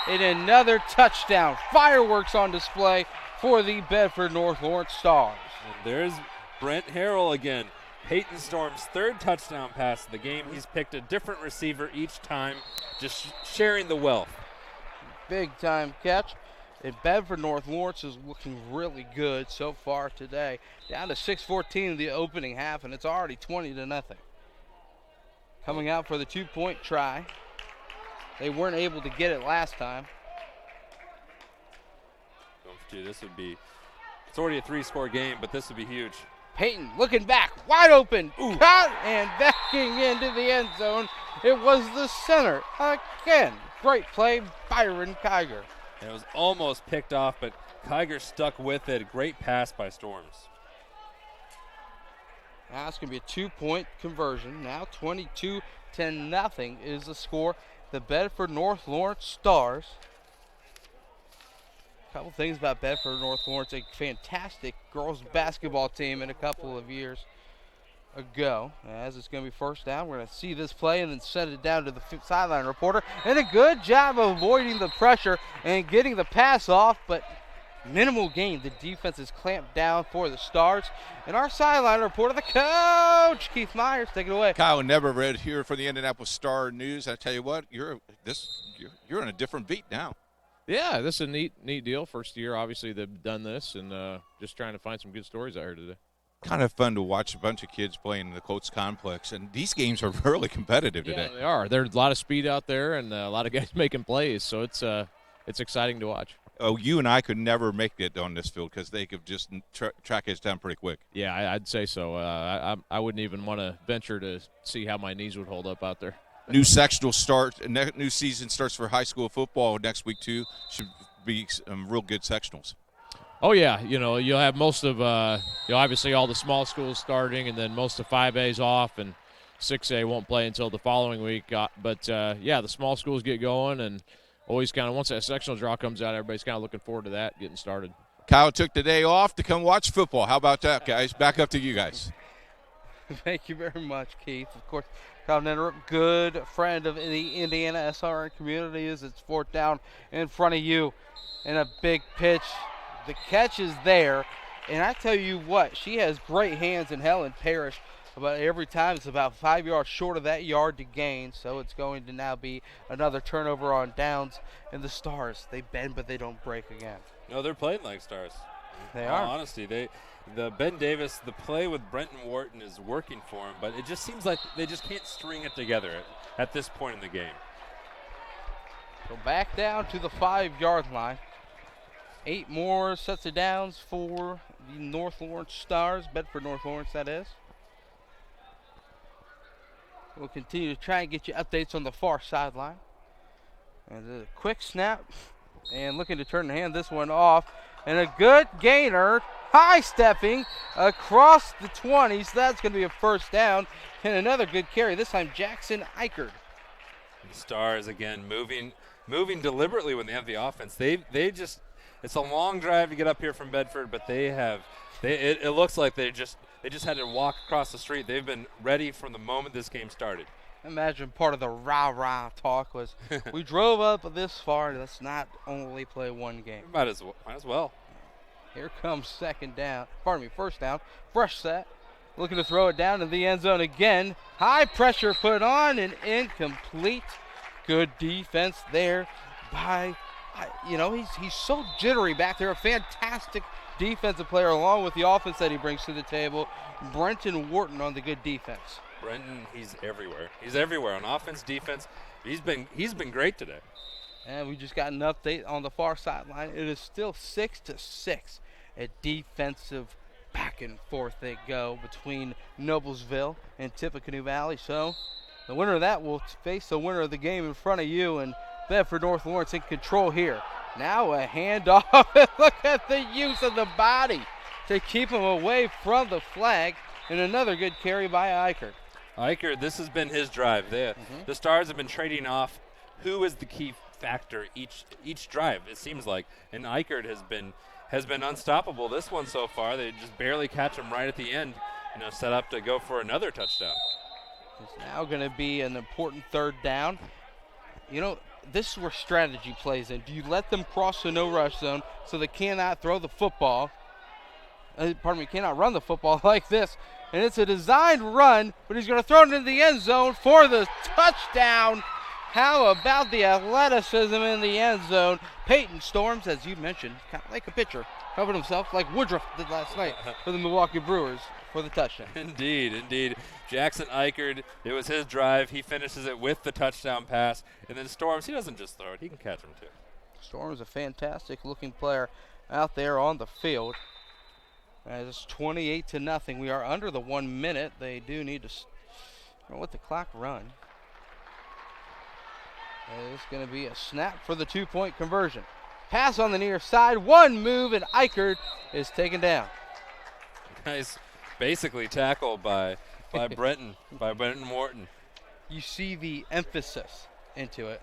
and another touchdown. Fireworks on display for the Bedford North Lawrence Stars.
And there's Brent Harrell again. Peyton Storm's third touchdown pass of the game. He's picked a different receiver each time, just sharing the wealth.
Big time catch. And Bedford North Lawrence is looking really good so far today. Down to 6:14 in the opening half, and it's already 20-0. Coming out for the 2-point try. They weren't able to get it last time.
It's already a 3-score game, but this would be huge.
Peyton looking back, wide open, caught and backing into the end zone. It was the center again. Great play, Byron Kiger.
It was almost picked off, but Kiger stuck with it. Great pass by Storms.
Now it's going to be a 2-point conversion. Now 22-0 is the score. The Bedford North Lawrence Stars. A couple things about Bedford North Lawrence, a fantastic girls basketball team in a couple of years ago. As it's going to be first down, we're going to see this play and then send it down to the sideline reporter. And a good job of avoiding the pressure and getting the pass off, but minimal gain. The defense is clamped down for the Stars. And our sideline reporter, the coach, Keith Myers, take it away.
Kyle Neverred here for the Indianapolis Star News. I tell you what, you're in a different beat now.
Yeah, this is a neat deal. First year, obviously, they've done this, and just trying to find some good stories out here today.
Kind of fun to watch a bunch of kids playing in the Colts Complex, and these games are really competitive today.
Yeah, they are. There's a lot of speed out there and a lot of guys making plays, so it's exciting to watch.
Oh, you and I could never make it on this field because they could just track us down pretty quick.
Yeah, I'd say so. I wouldn't even want to venture to see how my knees would hold up out there.
New sectional start. New season starts for high school football next week too. Should be some real good sectionals.
Oh yeah, you'll have most of obviously all the small schools starting, and then most of 5A's off, and 6A won't play until the following week. But the small schools get going, and always kind of once that sectional draw comes out, everybody's kind of looking forward to that getting started.
Kyle took the day off to come watch football. How about that, guys? Back up to you guys.
Thank you very much, Keith. Of course, Kyle Nenderup, good friend of the IndianaSRN community, as it's fourth down in front of you. And a big pitch. The catch is there. And I tell you what, she has great hands in Helen Parrish. But every time it's about 5 yards short of that yard to gain. So it's going to now be another turnover on downs. And the Stars, they bend but they don't break again.
No, they're playing like Stars.
They
in
are.
all honesty, the Ben Davis, the play with Brenton Wharton is working for him, but it just seems like they just can't string it together at this point in the game.
So back down to the 5-yard line. 8 more sets of downs for the North Lawrence Stars, Bedford North Lawrence, that is. We'll continue to try and get you updates on the far sideline. And a quick snap, and looking to turn the hand this one off. And a good gainer, high-stepping across the 20s. That's going to be a first down. And another good carry, this time Jackson Eichard.
The Stars, again, moving deliberately when they have the offense. They it's a long drive to get up here from Bedford, but it looks like they just had to walk across the street. They've been ready from the moment this game started.
Imagine part of the rah-rah talk was, we drove up this far, let's not only play one game.
Might as well.
Here comes first down. Fresh set. Looking to throw it down in the end zone again. High pressure put on and incomplete. Good defense there by, he's so jittery back there. A fantastic defensive player along with the offense that he brings to the table. Brenton Wharton on the good defense.
Brenton, he's everywhere. He's everywhere on offense, defense. He's been great today.
And we just got an update on the far sideline. It is still 6-6. A defensive back and forth they go between Noblesville and Tippecanoe Valley. So the winner of that will face the winner of the game in front of you, and Bedford North Lawrence in control here. Now a handoff. Look at the use of the body to keep him away from the flag. And another good carry by Eichert.
Eichert, this has been his drive. The Stars have been trading off who is the key factor each drive, it seems like. And Eichert has been unstoppable this one so far. They just barely catch him right at the end, set up to go for another touchdown.
It's now going to be an important third down. This is where strategy plays in. Do you let them cross the no-rush zone so they cannot throw the football? Cannot run the football like this. And it's a designed run, but he's going to throw it into the end zone for the touchdown. How about the athleticism in the end zone? Peyton Storms, as you mentioned, kind of like a pitcher, covered himself like Woodruff did last night for the Milwaukee Brewers for the touchdown.
Indeed. Jackson Eichert, it was his drive. He finishes it with the touchdown pass. And then Storms, he doesn't just throw it. He can catch him too.
Storms, a fantastic-looking player out there on the field. As it's 28-0. We are under the 1 minute. They do need to let the clock run. It's going to be a snap for the 2-point conversion. Pass on the near side. One move, and Eichert is taken down.
Nice, basically tackled by Brenton Wharton.
You see the emphasis into it.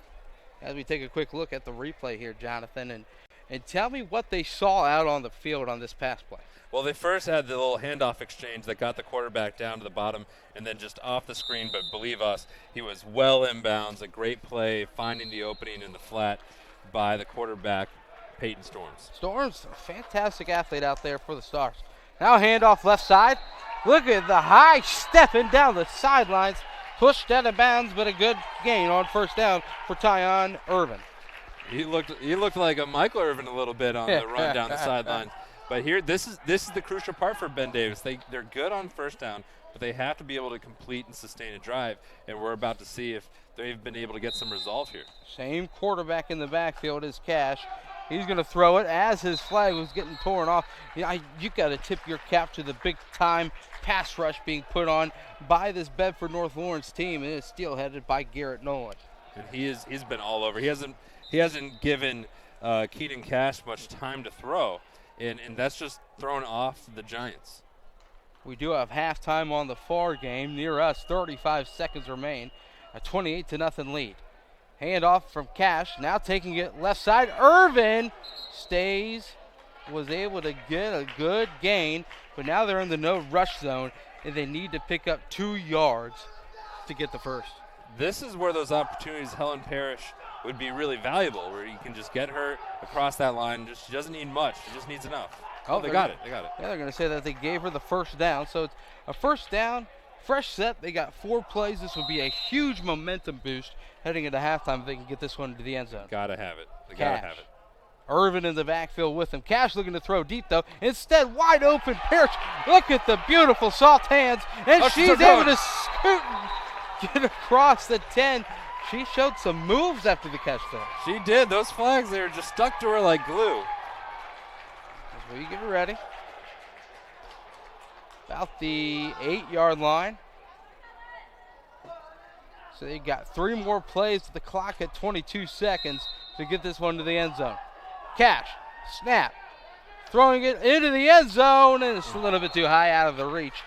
As we take a quick look at the replay here, Jonathan, and tell me what they saw out on the field on this pass play.
Well, they first had the little handoff exchange that got the quarterback down to the bottom and then just off the screen, but believe us, he was well inbounds. A great play, finding the opening in the flat by the quarterback, Peyton Storms.
Storms, a fantastic athlete out there for the Stars. Now handoff left side. Look at the high stepping down the sidelines. Pushed out of bounds, but a good gain on first down for Tyon Irvin.
He looked like a Michael Irvin a little bit on the run down the sideline. But here, this is the crucial part for Ben Davis. They're good on first down, but they have to be able to complete and sustain a drive, and we're about to see if they've been able to get some resolve here.
Same quarterback in the backfield as Cash. He's going to throw it as his flag was getting torn off. You got to tip your cap to the big-time pass rush being put on by this Bedford North Lawrence team, and it's still headed by Garrett Nolan.
And he's been all over. He hasn't given Keaton Cash much time to throw. And that's just thrown off the Giants.
We do have halftime on the far game near us. 35 seconds remain. A 28-0 lead. Handoff from Cash. Now taking it left side. Irvin was able to get a good gain. But now they're in the no rush zone. And they need to pick up 2 yards to get the first.
This is where those opportunities, Helen Parrish, would be really valuable, where you can just get her across that line. She doesn't need much. She just needs enough. Oh, they got it.
Yeah, they're going to say that they gave her the first down. So it's a first down, fresh set. They got 4 plays. This would be a huge momentum boost heading into halftime if they can get this one to the end zone.
Got to have it. They got to have it.
Irvin in the backfield with him. Cash looking to throw deep, though. Instead, wide open. Parrish, look at the beautiful soft hands. And she's able to scoot and get across the 10. She showed some moves after the catch, though.
She did. Those flags, they were just stuck to her like glue.
As we get ready. About the 8-yard line. So they got 3 more plays to the clock at 22 seconds to get this one to the end zone. Cash, snap, throwing it into the end zone, and it's a little bit too high out of the reach.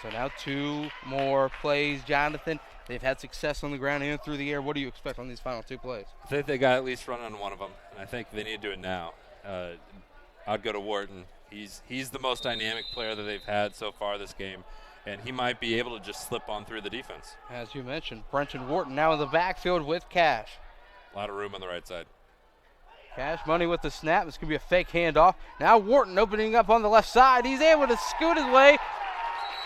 So now 2 more plays, Jonathan. They've had success on the ground and through the air. What do you expect on these final 2 plays?
I think they got at least run on one of them, and I think they need to do it now. I'd go to Wharton. He's the most dynamic player that they've had so far this game, and he might be able to just slip on through the defense.
As you mentioned, Brenton Wharton now in the backfield with Cash.
A lot of room on the right side.
Cash Money with the snap. It's going to be a fake handoff. Now Wharton opening up on the left side. He's able to scoot his way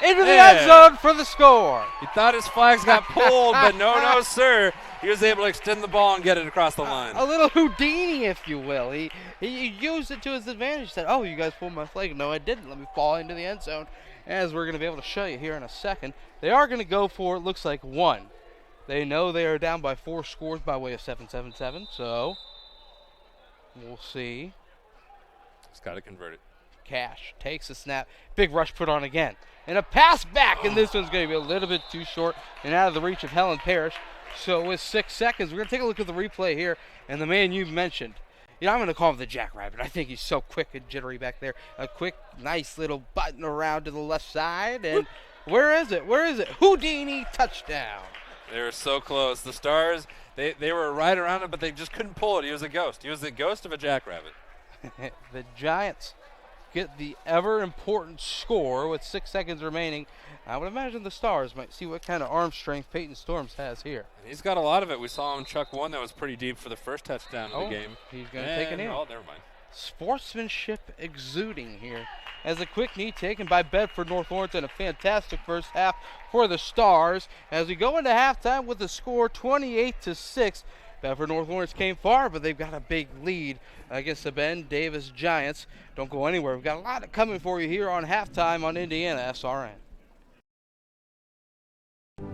into the end zone for the score.
He thought his flags got pulled, but no, sir. He was able to extend the ball and get it across the line.
A little Houdini, if you will. He used it to his advantage. He said, oh, you guys pulled my flag. No, I didn't. Let me fall into the end zone. As we're going to be able to show you here in a second, they are going to go for, it looks like, 1. They know they are down by 4 scores by way of 7-7-7, so we'll see.
He's got to convert it.
Cash takes the snap. Big rush put on again. And a pass back, and this one's going to be a little bit too short and out of the reach of Helen Parrish. So with 6 seconds, we're going to take a look at the replay here. And the man you mentioned, I'm going to call him the Jackrabbit. I think he's so quick and jittery back there. A quick, nice little button around to the left side. And where is it? Houdini touchdown.
They were so close. The Stars, they were right around him, but they just couldn't pull it. He was a ghost. He was the ghost of a Jackrabbit.
The Giants get the ever-important score with 6 seconds remaining. I would imagine the Stars might see what kind of arm strength Peyton Storms has here.
He's got a lot of it. We saw him chuck one that was pretty deep for the first touchdown of the game.
He's going to take it in.
Oh, never mind.
Sportsmanship exuding here. As a quick knee taken by Bedford North Lawrence and a fantastic first half for the Stars. As we go into halftime with the score 28-6. Bedford North Lawrence came far, but they've got a big lead against the Ben Davis Giants. Don't go anywhere. We've got a lot coming for you here on halftime on IndianaSRN.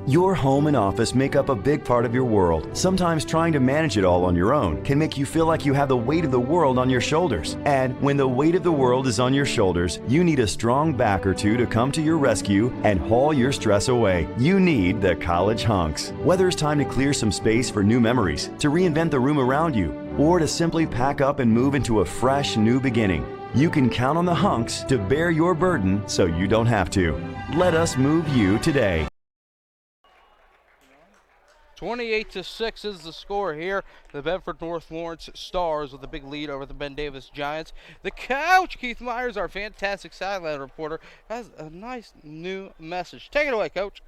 Your home and office make up a big part of your world. Sometimes trying to manage it all on your own can make you feel like you have the weight of the world on your shoulders. And when the weight of the world is on your shoulders, you need a strong back or two to come to your rescue and haul your stress away. You need the College Hunks. Whether it's time to clear some space for new memories, to reinvent the room around you, or to simply pack up and move into a fresh new beginning, you can count on the Hunks to bear your burden so you don't have to. Let us move you today.
28-6 is the score here. The Bedford North Lawrence Stars with a big lead over the Ben Davis Giants. The coach, Keith Myers, our fantastic sideline reporter, has a nice new message. Take it away, Coach.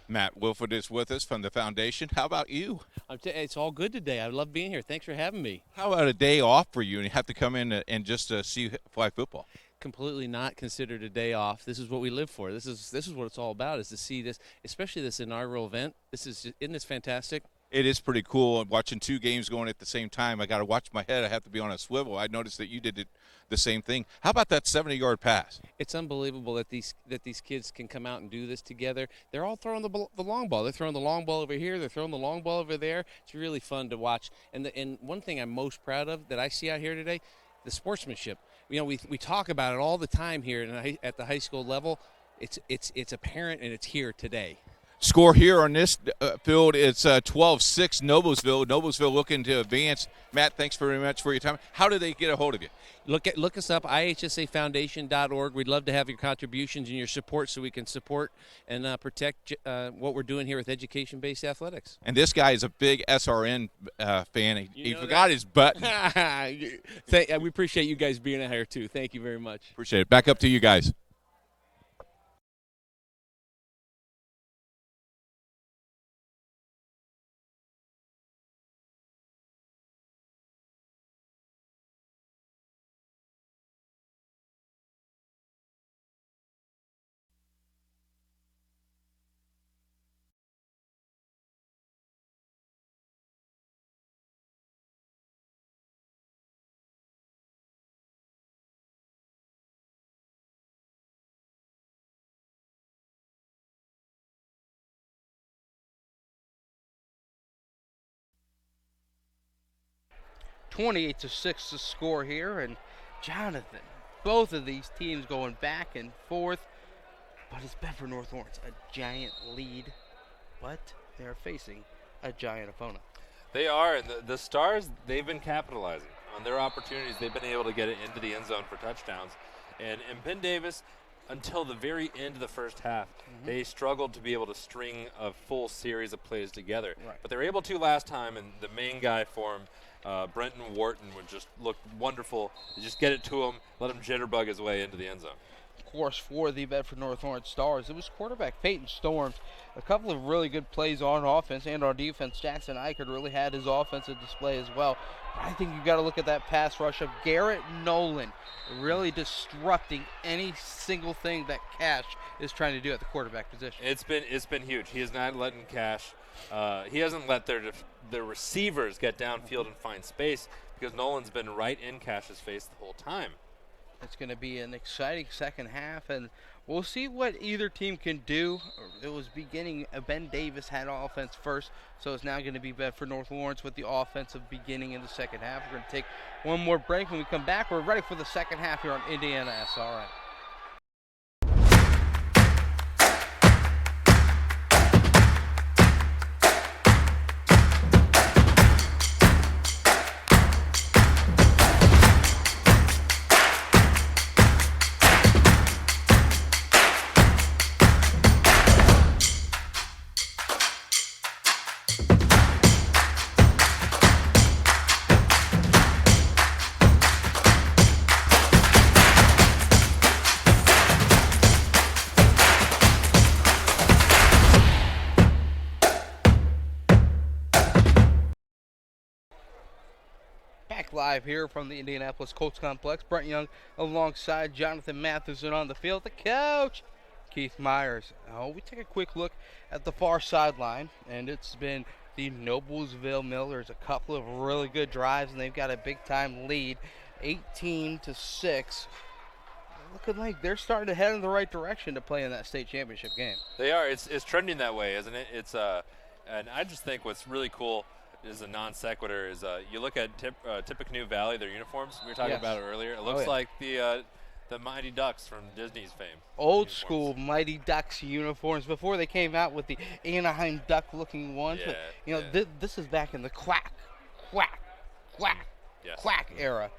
Matt Wilford is with us from the foundation. How about you?
It's all good today. I love being here. Thanks for having me.
How about a day off for you and you have to come in and just see flag football?
Completely not considered a day off. This is what we live for. This is what it's all about, is to see this, especially this inaugural event. Isn't this fantastic?
It is pretty cool. Watching 2 games going at the same time. I got to watch my head. I have to be on a swivel. I noticed that you did the same thing. How about that 70-yard pass?
It's unbelievable that these kids can come out and do this together. They're all throwing the long ball. They're throwing the long ball over here. They're throwing the long ball over there. It's really fun to watch. And one thing I'm most proud of that I see out here today, the sportsmanship. We talk about it all the time here at the high school level. It's apparent and it's here today.
Score here on this field, it's 12-6 Noblesville. Noblesville looking to advance. Matt, thanks very much for your time. How do they get a hold of you?
Look us up, IHSAFoundation.org. We'd love to have your contributions and your support so we can support and protect what we're doing here with education-based athletics.
And this guy is a big SRN fan. He forgot his button.
We appreciate you guys being out here, too. Thank you very much.
Appreciate it. Back up to you guys.
(28-6) the score here, and Jonathan, both of these teams going back and forth, but it's Bedford North Lawrence, a giant lead, but they are facing a giant opponent.
They are, and the Stars, they've been capitalizing on their opportunities. They've been able to get it into the end zone for touchdowns, and Ben Davis, until the very end of the first half, they struggled to be able to string a full series of plays together.
Right.
But they were able to last time, and the main guy for them Brenton Wharton would just look wonderful. You just get it to him, let him jitterbug his way into the end zone.
Of course, for the Bedford North Orange Stars, it was quarterback Peyton Storms. A couple of really good plays on offense and on defense. Jackson Eichert really had his offensive display as well. But I think you've got to look at that pass rush of Garrett Nolan, really disrupting any single thing that Cash is trying to do at the quarterback position.
It's been huge. He is not letting Cash. He hasn't let their receivers get downfield and find space because Nolan's been right in Cash's face the whole time.
It's going to be an exciting second half, and we'll see what either team can do. It was beginning, Ben Davis had offense first, so it's now going to be Bedford North Lawrence with the offensive beginning in the second half. We're going to take one more break. When we come back, we're ready for the second half here on IndianaSRN. Live here from the Indianapolis Colts Complex. Brent Young alongside Jonathan Matheson on the field. The coach, Keith Myers. We take a quick look at the far sideline, and it's been the Noblesville Millers. A couple of really good drives, and they've got a big-time lead, 18-6. Looking like they're starting to head in the right direction to play in that state championship game.
They are. It's trending that way, isn't it? And I just think what's really cool is a non sequitur is you look at Tippecanoe Valley, their uniforms. We were talking about it earlier. It looks like the Mighty Ducks from Disney's fame.
Old school Mighty Ducks uniforms before they came out with the Anaheim Duck looking ones.
Yeah,
but, this is back in the quack era.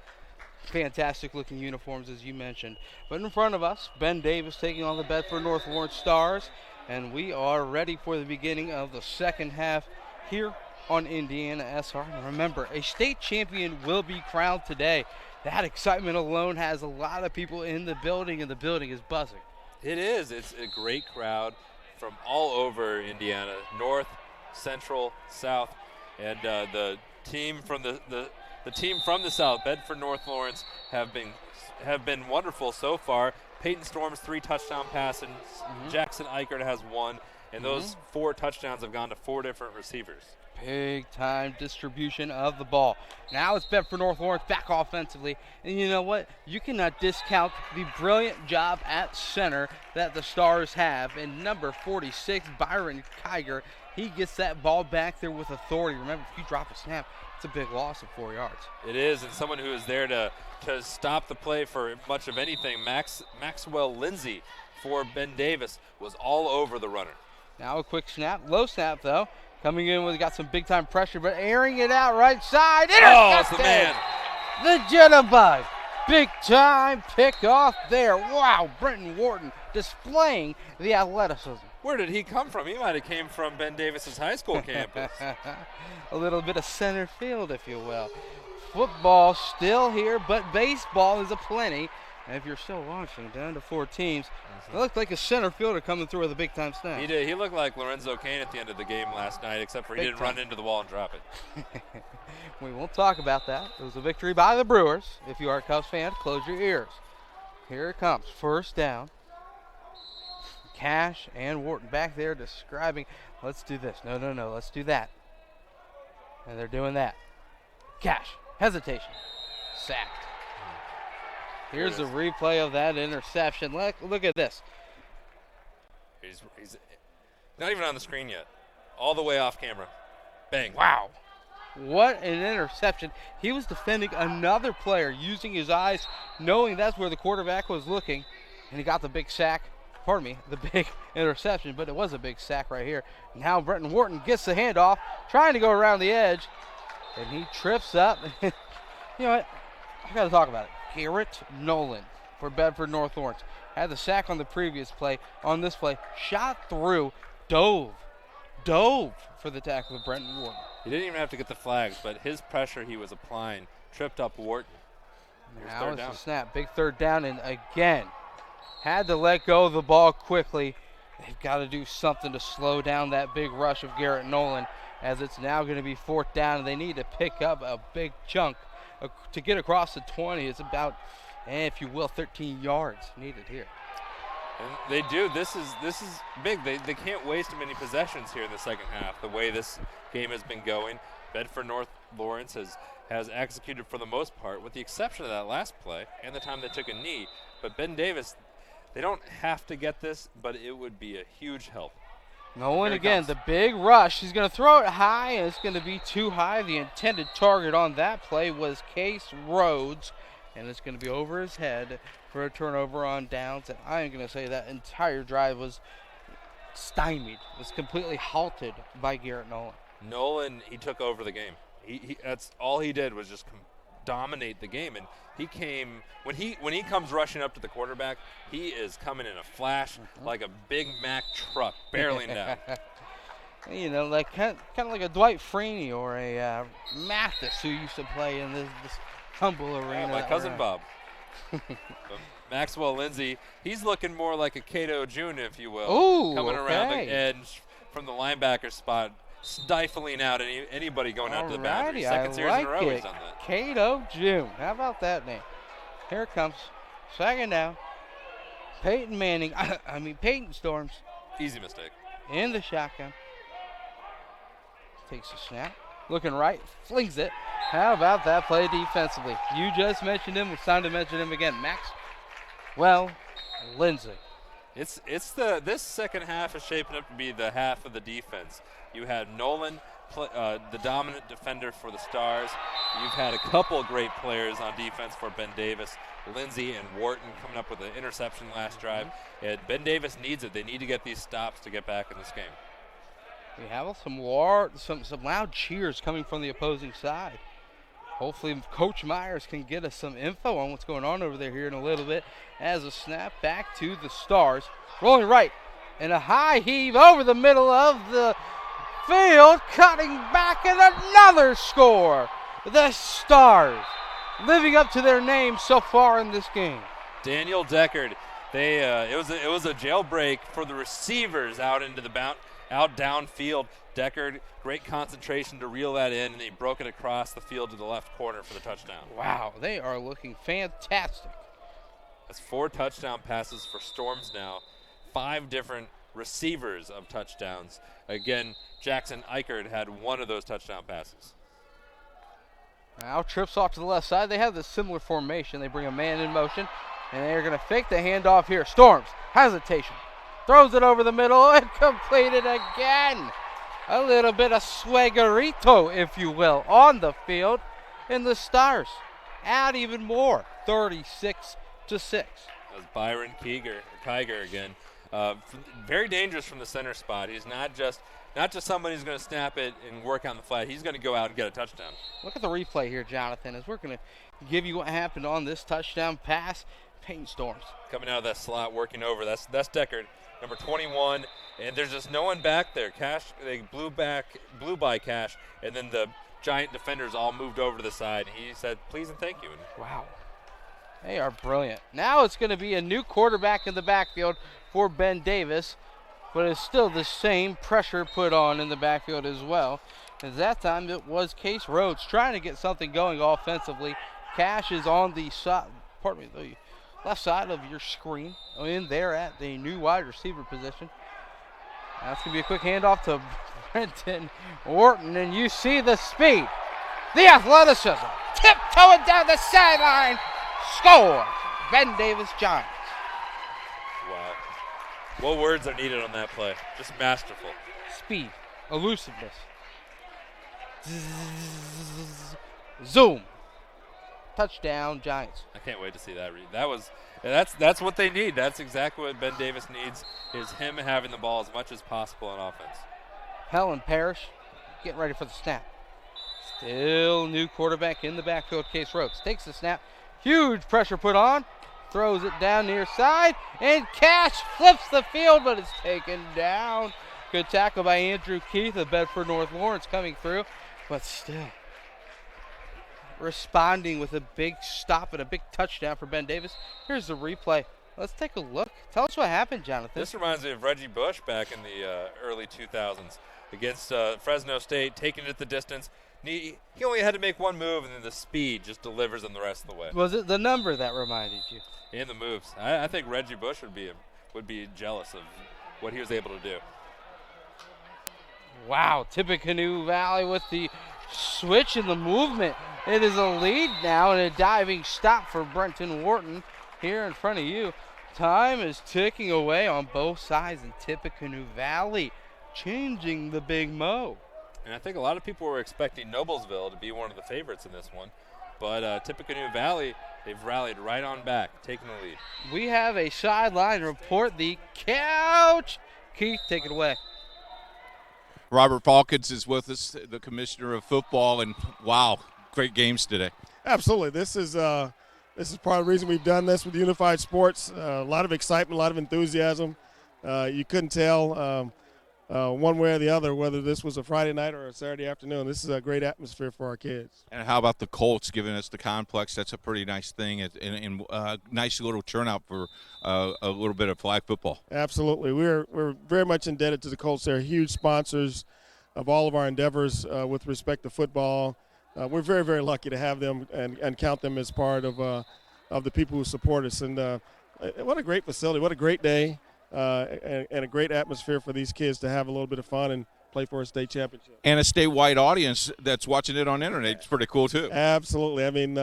Fantastic looking uniforms, as you mentioned. But in front of us, Ben Davis taking on the Bedford North Lawrence Stars, and we are ready for the beginning of the second half here on IndianaSRN. Remember, a state champion will be crowned today. That excitement alone has a lot of people in the building, and the building is buzzing.
It is. It's a great crowd from all over Indiana, north, central, south, and the team from the team from the south, Bedford North Lawrence, have been wonderful so far. Peyton Storm's 3 touchdown passes, Jackson Eichert has 1, and those 4 touchdowns have gone to 4 different receivers.
Big time distribution of the ball. Now it's Bedford North Lawrence back offensively. And you know what? You cannot discount the brilliant job at center that the Stars have. And number 46, Byron Kiger, he gets that ball back there with authority. Remember, if you drop a snap, it's a big loss of 4 yards.
It is, and someone who is there to stop the play for much of anything, Maxwell Lindsay for Ben Davis, was all over the runner.
Now a quick snap, low snap though. Coming in with got some big-time pressure, but airing it out right side. Intercepted!
Oh, it's the man.
The jitterbug. Big-time pick-off there. Wow, Brenton Wharton displaying the athleticism.
Where did he come from? He might have came from Ben Davis's high school campus.
A little bit of center field, if you will. Football still here, but baseball is aplenty. And if you're still watching, down to 4 teams, it looked like a center fielder coming through with a big-time snap.
He did. He looked like Lorenzo Kane at the end of the game last night, except for he didn't run into the wall and drop it.
We won't talk about that. It was a victory by the Brewers. If you are a Cubs fan, close your ears. Here it comes. First down. Cash and Wharton back there describing, let's do this. No, let's do that. And they're doing that. Cash. Hesitation. Sacked. Here's a replay of that interception. Look at this.
He's not even on the screen yet. All the way off camera. Bang.
Wow. What an interception. He was defending another player, using his eyes, knowing that's where the quarterback was looking, and he got the big sack. Pardon me, the big interception, but it was a big sack right here. Now Brenton Wharton gets the handoff, trying to go around the edge, and he trips up. You know what? I got to talk about it. Garrett Nolan for Bedford North Lawrence had the sack on the previous play. On this play, shot through, dove for the tackle of Brenton Wharton.
He didn't even have to get the flags, but his pressure he was applying tripped up Wharton.
Now it's a snap. Big third down, and again, had to let go of the ball quickly. They've got to do something to slow down that big rush of Garrett Nolan, as it's now going to be 4th down, and they need to pick up a big chunk to get across the 20. It's about, if you will, 13 yards needed here.
And they do. This is big. They can't waste many possessions here in the second half. The way this game has been going, Bedford North Lawrence has executed for the most part, with the exception of that last play and the time they took a knee. But Ben Davis, they don't have to get this, but it would be a huge help.
Nolan again, the big rush. He's going to throw it high, and it's going to be too high. The intended target on that play was Case Rhodes, and it's going to be over his head for a turnover on downs. And I am going to say that entire drive was stymied, was completely halted by Garrett Nolan.
Nolan, he took over the game. That's all he did was just dominate the game, and he came when he comes rushing up to the quarterback, he is coming in a flash like a Big Mac truck barreling down.
You know, like kind of like a Dwight Freeney or a Mathis who used to play in this humble arena.
Yeah, my cousin Bob. Maxwell Lindsay, he's looking more like a Cato June, if you will.
Ooh,
coming around the edge from the linebacker spot, stifling out anybody going out to the boundary. Second series in a row he's done that.
Cato June. How about that name? Here it comes. Second down. Peyton Manning. Peyton Storms.
Easy mistake.
In the shotgun. Takes a snap. Looking right. Flings it. How about that play defensively? You just mentioned him. It's time to mention him again. Maxwell Lindsay.
This second half is shaping up to be the half of the defense. You had Nolan, the dominant defender for the Stars. You've had a couple great players on defense for Ben Davis. Lindsay and Wharton coming up with an interception last drive. And Ben Davis needs it. They need to get these stops to get back in this game.
We have some loud cheers coming from the opposing side. Hopefully Coach Myers can get us some info on what's going on over there here in a little bit. As a snap back to the Stars. Rolling right and a high heave over the middle of the field. Cutting back and another score. The Stars living up to their name so far in this game.
Daniel Deckard. It was a jailbreak for the receivers out into the out downfield. Deckard, great concentration to reel that in, and he broke it across the field to the left corner for the touchdown.
Wow, they are looking fantastic.
That's 4 touchdown passes for Storms now. 5 different receivers of touchdowns. Again, Jackson Eichert had 1 of those touchdown passes.
Now trips off to the left side. They have this similar formation. They bring a man in motion, and they're going to fake the handoff here. Storms, hesitation. Throws it over the middle and completed again. A little bit of swaggerito, if you will, on the field. And the Stars add even more, 36-6.
That was Byron Kiger again. Very dangerous from the center spot. He's not just somebody who's going to snap it and work on the flat. He's going to go out and get a touchdown.
Look at the replay here, Jonathan, as we're going to give you what happened on this touchdown pass. Peyton Storms
coming out of that slot, working over. That's Deckard, number 21, and there's just no one back there. Cash, they blew by Cash, and then the giant defenders all moved over to the side. He said, "Please and thank you."
Wow, they are brilliant. Now it's going to be a new quarterback in the backfield for Ben Davis, but it's still the same pressure put on in the backfield as well. As that time it was Case Rhodes trying to get something going offensively. Cash is on the left side of your screen, in there at the new wide receiver position. That's going to be a quick handoff to Brenton Wharton, and you see the speed, the athleticism, tiptoeing down the sideline. Score, Ben Davis Giants.
Wow. What words are needed on that play? Just masterful.
Speed, elusiveness. Zoom. Touchdown, Giants.
I can't wait to see that read. That's what they need. That's exactly what Ben Davis needs, is him having the ball as much as possible on offense.
Helen Parrish getting ready for the snap. Still new quarterback in the backfield, Case Rhodes. Takes the snap. Huge pressure put on. Throws it down near side. And Cash flips the field, but it's taken down. Good tackle by Andrew Keith of Bedford North Lawrence coming through. But still, responding with a big stop and a big touchdown for Ben Davis. Here's the replay. Let's take a look. Tell us what happened, Jonathan.
This reminds me of Reggie Bush back in the early 2000s against Fresno State, taking it the distance. He only had to make one move, and then the speed just delivers him the rest of the way.
Was it the number that reminded you?
And the moves. I think Reggie Bush would be jealous of what he was able to do.
Wow, Tippecanoe Valley with the switch and the movement. It is a lead now and a diving stop for Brenton Wharton here in front of you. Time is ticking away on both sides in Tippecanoe Valley, changing the Big Mo.
And I think a lot of people were expecting Noblesville to be one of the favorites in this one. But Tippecanoe Valley, they've rallied right on back, taking the lead.
We have a sideline report. The couch. Keith, take it away.
Robert Falkins is with us, the commissioner of football, and wow, great games today.
Absolutely. This is part of the reason we've done this with Unified Sports. A lot of excitement, a lot of enthusiasm. You couldn't tell one way or the other whether this was a Friday night or a Saturday afternoon. This is a great atmosphere for our kids.
And how about the Colts giving us the complex? That's a pretty nice thing, and nice little turnout for a little bit of flag football.
Absolutely. We're very much indebted to the Colts. They're huge sponsors of all of our endeavors with respect to football. We're very, very lucky to have them and count them as part of the people who support us. And what a great facility. What a great day. And a great atmosphere for these kids to have a little bit of fun and play for a state championship.
And a statewide audience that's watching it on the internet. It's pretty cool, too.
Absolutely. I mean,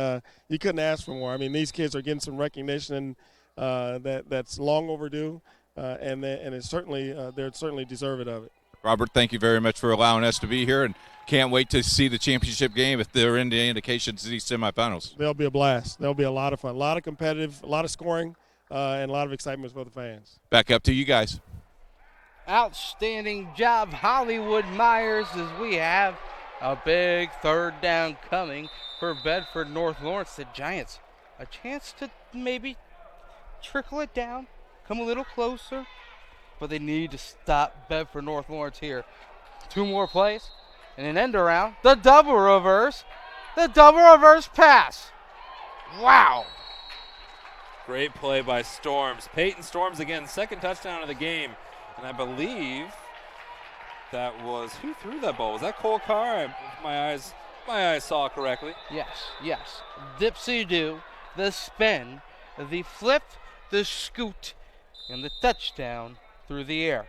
you couldn't ask for more. I mean, these kids are getting some recognition that's long overdue, and they're certainly deserving of it.
Robert, thank you very much for allowing us to be here, and can't wait to see the championship game if they're in the indications of these semifinals.
There'll be a blast. There'll be a lot of fun, a lot of competitive, a lot of scoring. And a lot of excitement for the fans.
Back up to you guys.
Outstanding job, Hollywood Myers, as we have a big third down coming for Bedford North Lawrence. The Giants, a chance to maybe trickle it down, come a little closer, but they need to stop Bedford North Lawrence here. 2 more plays and an end around. The double reverse pass. Wow.
Great play by Storms. Peyton Storms again, second touchdown of the game. And I believe that was, who threw that ball? Was that Cole Carr? My eyes saw correctly.
Yes. Dipsy-do, the spin, the flip, the scoot, and the touchdown through the air.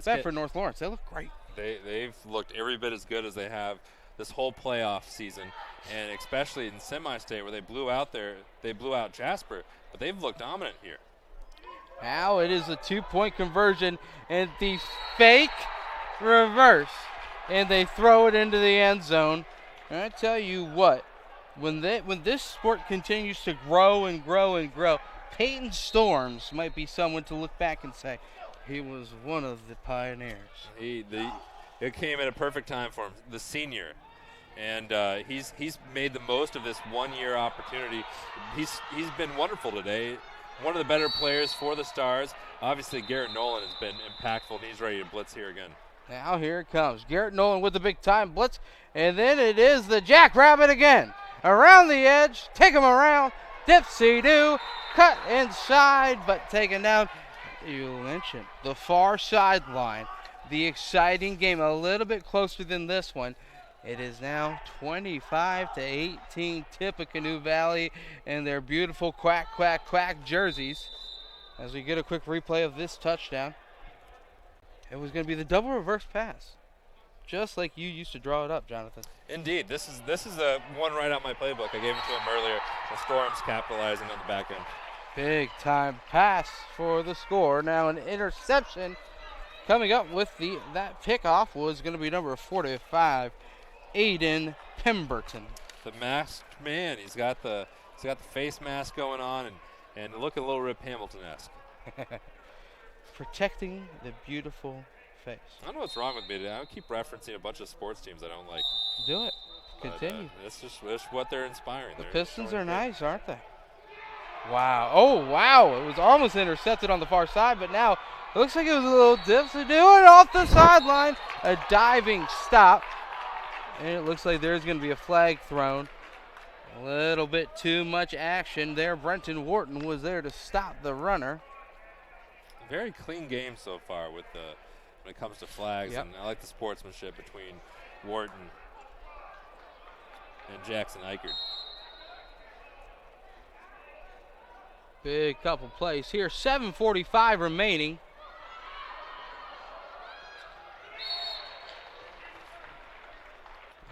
Bedford North Lawrence, they look great.
They've looked every bit as good as they have this whole playoff season, and especially in semi-state where they blew out Jasper, but they've looked dominant here.
Now it is a 2-point conversion and the fake reverse, and they throw it into the end zone. And I tell you what, when this sport continues to grow and grow and grow, Peyton Storms might be someone to look back and say he was one of the pioneers.
It came at a perfect time for him, the senior. And he's made the most of this 1-year opportunity. He's been wonderful today. One of the better players for the Stars. Obviously, Garrett Nolan has been impactful, and he's ready to blitz here again.
Now here it comes. Garrett Nolan with the big-time blitz. And then it is the Jackrabbit again. Around the edge, take him around. Dipsy-do, cut inside, but taken down. You mentioned the far sideline. The exciting game, a little bit closer than this one. It is now 25-18 Tippecanoe Valley and their beautiful quack, quack, quack jerseys. As we get a quick replay of this touchdown. It was going to be the double reverse pass. Just like you used to draw it up, Jonathan.
Indeed. This is the one right out my playbook. I gave it to him earlier. The Storms capitalizing on the back end.
Big time pass for the score. Now an interception coming up with that pickoff was going to be number 45. Aiden Pemberton.
The masked man. He's got the face mask going on and looking a little Rip Hamilton-esque.
Protecting the beautiful face.
I don't know what's wrong with me today. I keep referencing a bunch of sports teams I don't like.
Do it. Continue.
It's just what they're inspiring.
The Pistons are nice, aren't they? Wow. Oh, wow. It was almost intercepted on the far side, but now it looks like it was a little dipsy doing off the sideline. A diving stop And it looks like there's going to be a flag thrown. A little bit too much action there. Brenton Wharton was there to stop the runner.
Very clean game so far when it comes to flags,
Yep.
and I like the sportsmanship between Wharton and Jackson Eichert.
Big couple plays here. 7:45 remaining.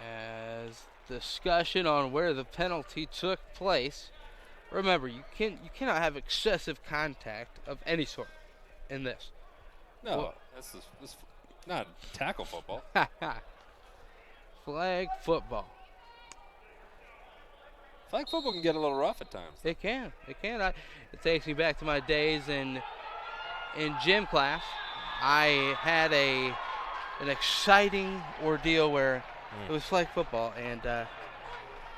As discussion on where the penalty took place. Remember, you cannot have excessive contact of any sort in this.
No, this is not tackle football.
Flag football.
Flag football can get a little rough at times.
It can. It can. It takes me back to my days in gym class. I had an exciting ordeal where it was flag football, and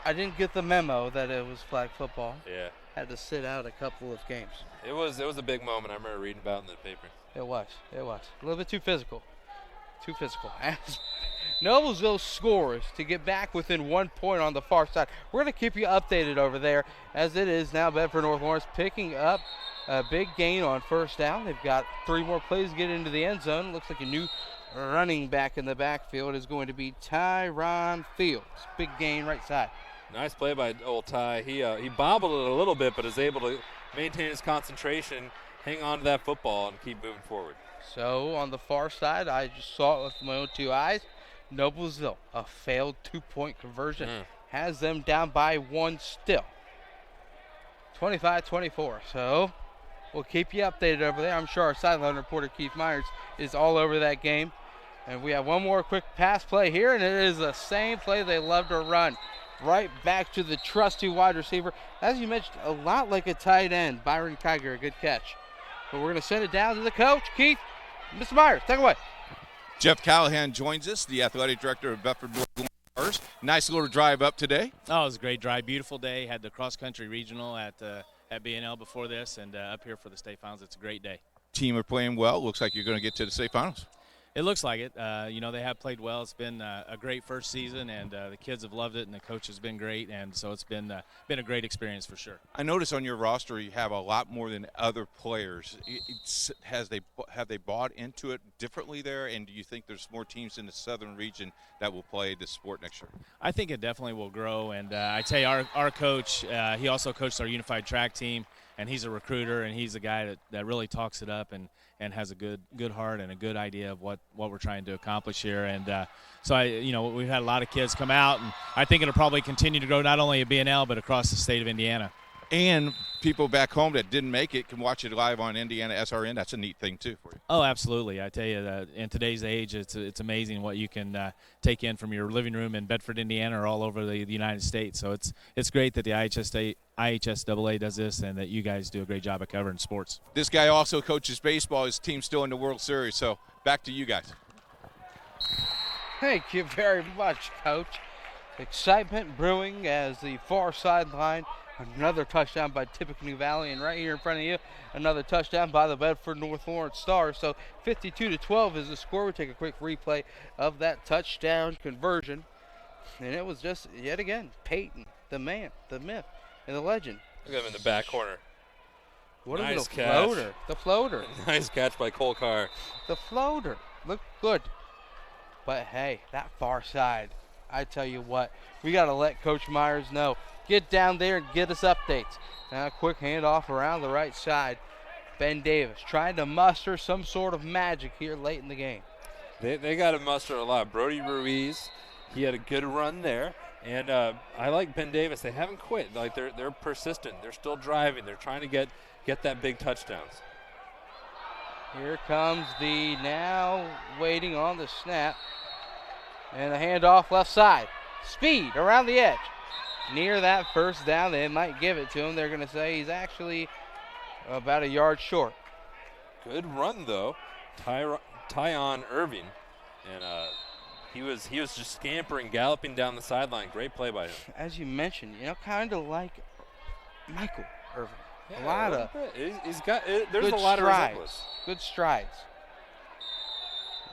I didn't get the memo that it was flag football.
Yeah.
Had to sit out a couple of games.
It was a big moment. I remember reading about it in the paper.
It was. A little bit too physical. As Noblesville scores to get back within 1 point on the far side. We're going to keep you updated over there, as it is now Bedford North Lawrence picking up a big gain on first down. They've got 3 more plays to get into the end zone. Looks like a new running back in the backfield is going to be Tyron Fields. Big gain right side.
Nice play by old Ty. He bobbled it a little bit, but is able to maintain his concentration, hang on to that football, and keep moving forward.
So on the far side, I just saw it with my own 2 eyes. Noblesville, a failed 2-point conversion, has them down by 1 still. 25-24. So we'll keep you updated over there. I'm sure our sideline reporter Keith Myers is all over that game. And we have one more quick pass play here, and it is the same play they love to run. Right back to the trusty wide receiver. As you mentioned, a lot like a tight end. Byron Kiger, a good catch. But we're going to send it down to the coach, Keith. Mr. Myers, take it away.
Jeff Callahan joins us, the athletic director of Bedford North Lawrence. Nice little drive up today.
Oh, it was a great drive. Beautiful day. Had the cross-country regional at B&L before this, and up here for the state finals. It's a great day.
Team are playing well. Looks like you're going to get to the state finals.
It looks like it. They have played well. It's been a great first season, and the kids have loved it, and the coach has been great, and so it's been a great experience for sure.
I notice on your roster you have a lot more than other players. Have they bought into it differently there, and do you think there's more teams in the southern region that will play this sport next year?
I think it definitely will grow, and I tell you, our coach, he also coached our unified track team, and he's a recruiter, and he's a guy that really talks it up and has a good heart and a good idea of what we're trying to accomplish here. And so we've had a lot of kids come out, and I think it'll probably continue to grow not only at B&L but across the state of Indiana.
And people back home that didn't make it can watch it live on IndianaSRN. That's a neat thing, too, for you.
Oh, absolutely. I tell you that in today's age, it's amazing what you can take in from your living room in Bedford, Indiana, or all over the United States. So it's great that the IHSAA does this and that you guys do a great job of covering sports.
This guy also coaches baseball. His team's still in the World Series. So back to you guys.
Thank you very much, Coach. Excitement brewing as the far sideline. Another touchdown by Tippecanoe Valley, and right here in front of you, another touchdown by the Bedford North Lawrence Stars. So 52-12 is the score. We take a quick replay of that touchdown conversion. And it was just, yet again, Peyton, the man, the myth, and the legend.
Look at him in the back corner.
What
nice
is the floater? The floater.
Nice catch by Cole Carr.
The floater. Looked good. But, hey, that far side, I tell you what, we got to let Coach Myers know. Get down there and get us updates. Now a quick handoff around the right side. Ben Davis trying to muster some sort of magic here late in the game.
They got to muster a lot. Brody Ruiz, he had a good run there. And I like Ben Davis. They haven't quit. Like they're persistent. They're still driving. They're trying to get that big touchdowns.
Here comes the now waiting on the snap. And a handoff left side. Speed around the edge. Near that first down, they might give it to him. They're going to say he's actually about a yard short.
Good run, though. Tyon Irving. And he was just scampering, galloping down the sideline. Great play by him.
As you mentioned, kind of like Michael Irving.
Yeah,
a lot of
he's got there's
good
a lot
strides.
of resemblance.
Good strides.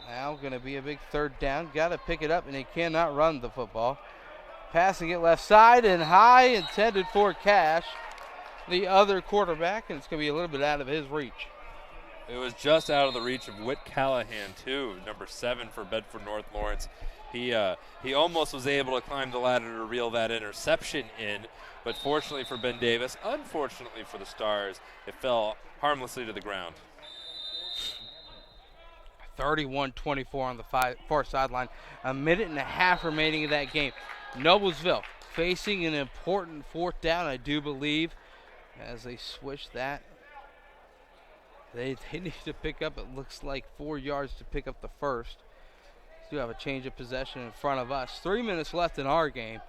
Now going to be a big third down. Got to pick it up, and he cannot run the football. Passing it left side and high, intended for Cash, the other quarterback, and it's going to be a little bit out of his reach.
It was just out of the reach of Whit Callahan, too, number 7 for Bedford North Lawrence. He almost was able to climb the ladder to reel that interception in, but fortunately for Ben Davis, unfortunately for the Stars, it fell harmlessly to the ground.
31-24 on the far sideline. A minute and a half remaining in that game. Noblesville facing an important fourth down, I do believe, as they switch that. They need to pick up, it looks like, 4 yards to pick up the first. Do have a change of possession in front of us. 3 minutes left in our game.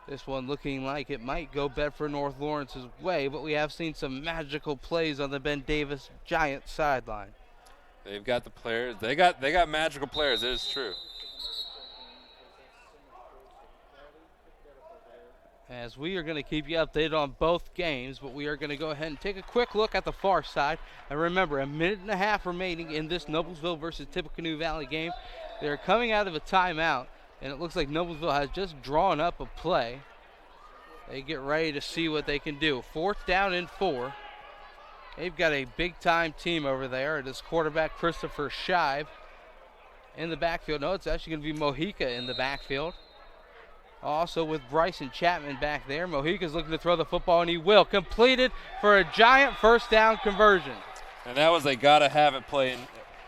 This one looking like it might go Bedford North Lawrence's way, but we have seen some magical plays on the Ben Davis Giants sideline.
They've got the players. They got magical players. It is true.
As we are going to keep you updated on both games, but we are going to go ahead and take a quick look at the far side. And remember, a minute and a half remaining in this Noblesville versus Tippecanoe Valley game. They're coming out of a timeout, and it looks like Noblesville has just drawn up a play. They get ready to see what they can do. 4th down and 4. They've got a big-time team over there. It is quarterback Christopher Shive in the backfield. No, it's actually going to be Mojica in the backfield. Also with Bryson Chapman back there. Mojica's looking to throw the football, and he will. Completed for a giant first down conversion.
And that was a gotta-have-it play,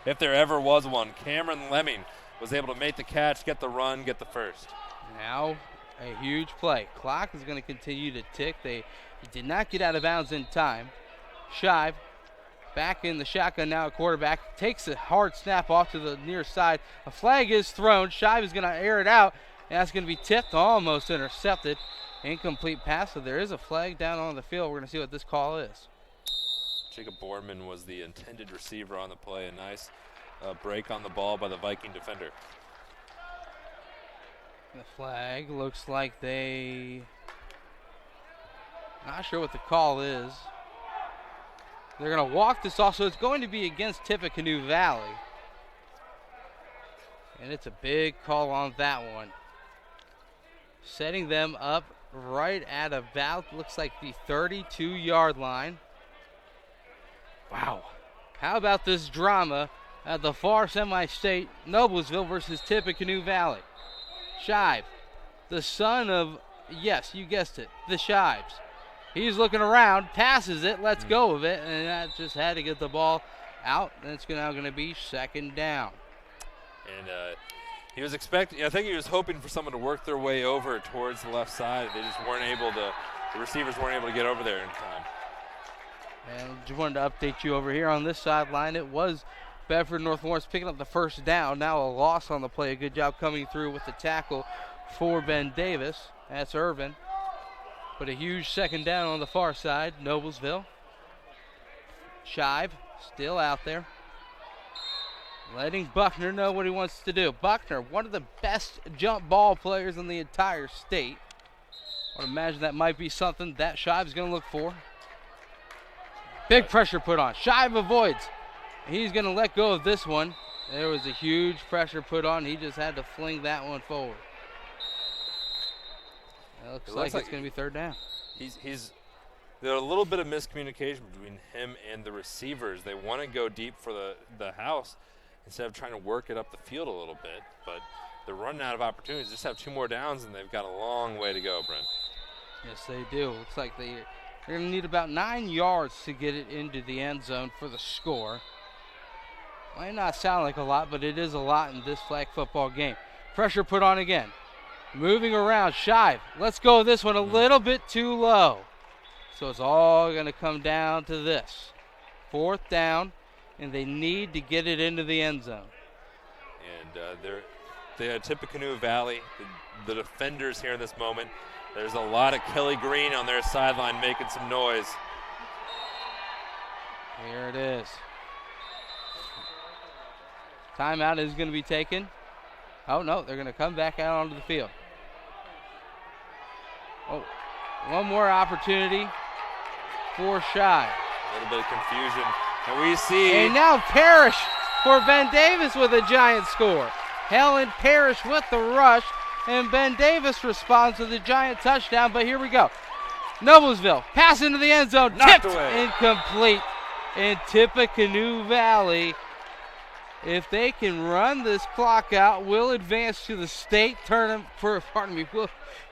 if there ever was one. Cameron Lemming was able to make the catch, get the run, get the first.
Now a huge play. Clock is going to continue to tick. They did not get out of bounds in time. Shive back in the shotgun now at quarterback. Takes a hard snap off to the near side. A flag is thrown. Shive is going to air it out. And that's going to be tipped, almost intercepted. Incomplete pass, so there is a flag down on the field. We're going to see what this call is.
Jacob Borman was the intended receiver on the play. A nice break on the ball by the Viking defender.
The flag looks like not sure what the call is. They're going to walk this off, so it's going to be against Tippecanoe Valley. And it's a big call on that one. Setting them up right at about, looks like the 32-yard line. Wow. How about this drama at the far semi-state, Noblesville versus Tippecanoe Valley? Shive, the son of, yes, you guessed it, the Shives. He's looking around, passes it, lets go of it, and that just had to get the ball out. And it's now going to be 2nd down.
And he was expecting, I think he was hoping for someone to work their way over towards the left side. They just weren't able to, the receivers weren't able to get over there in time.
And just wanted to update you over here on this sideline. It was Bedford North Lawrence picking up the first down. Now a loss on the play. A good job coming through with the tackle for Ben Davis. That's Irvin. But a huge 2nd down on the far side, Noblesville. Shive still out there. Letting Buckner know what he wants to do. Buckner, one of the best jump ball players in the entire state. I would imagine that might be something that Shive's going to look for. Big pressure put on. Shive avoids. He's going to let go of this one. There was a huge pressure put on. He just had to fling that one forward. It looks like it's going to be 3rd down.
There's a little bit of miscommunication between him and the receivers. They want to go deep for the house instead of trying to work it up the field a little bit. But they're running out of opportunities. Just have 2 more downs, and they've got a long way to go, Brent.
Yes, they do. Looks like they're going to need about 9 yards to get it into the end zone for the score. Might not sound like a lot, but it is a lot in this flag football game. Pressure put on again. Moving around, Shive. Let's go this one a little bit too low. So it's all going to come down to this. 4th down, and they need to get it into the end zone.
And they're Tippecanoe Valley, the defenders here in this moment. There's a lot of Kelly Green on their sideline making some noise.
Here it is. Timeout is going to be taken. Oh, no, they're going to come back out onto the field. Oh, one more opportunity for Shive.
A little bit of confusion. And we see.
And now Parrish for Ben Davis with a giant score. Helen Parrish with the rush, and Ben Davis responds with a giant touchdown, but here we go. Noblesville, pass into the end zone,
Knocked
tipped,
away.
incomplete. And Tippecanoe Valley, if they can run this clock out, will advance to the state tournament, will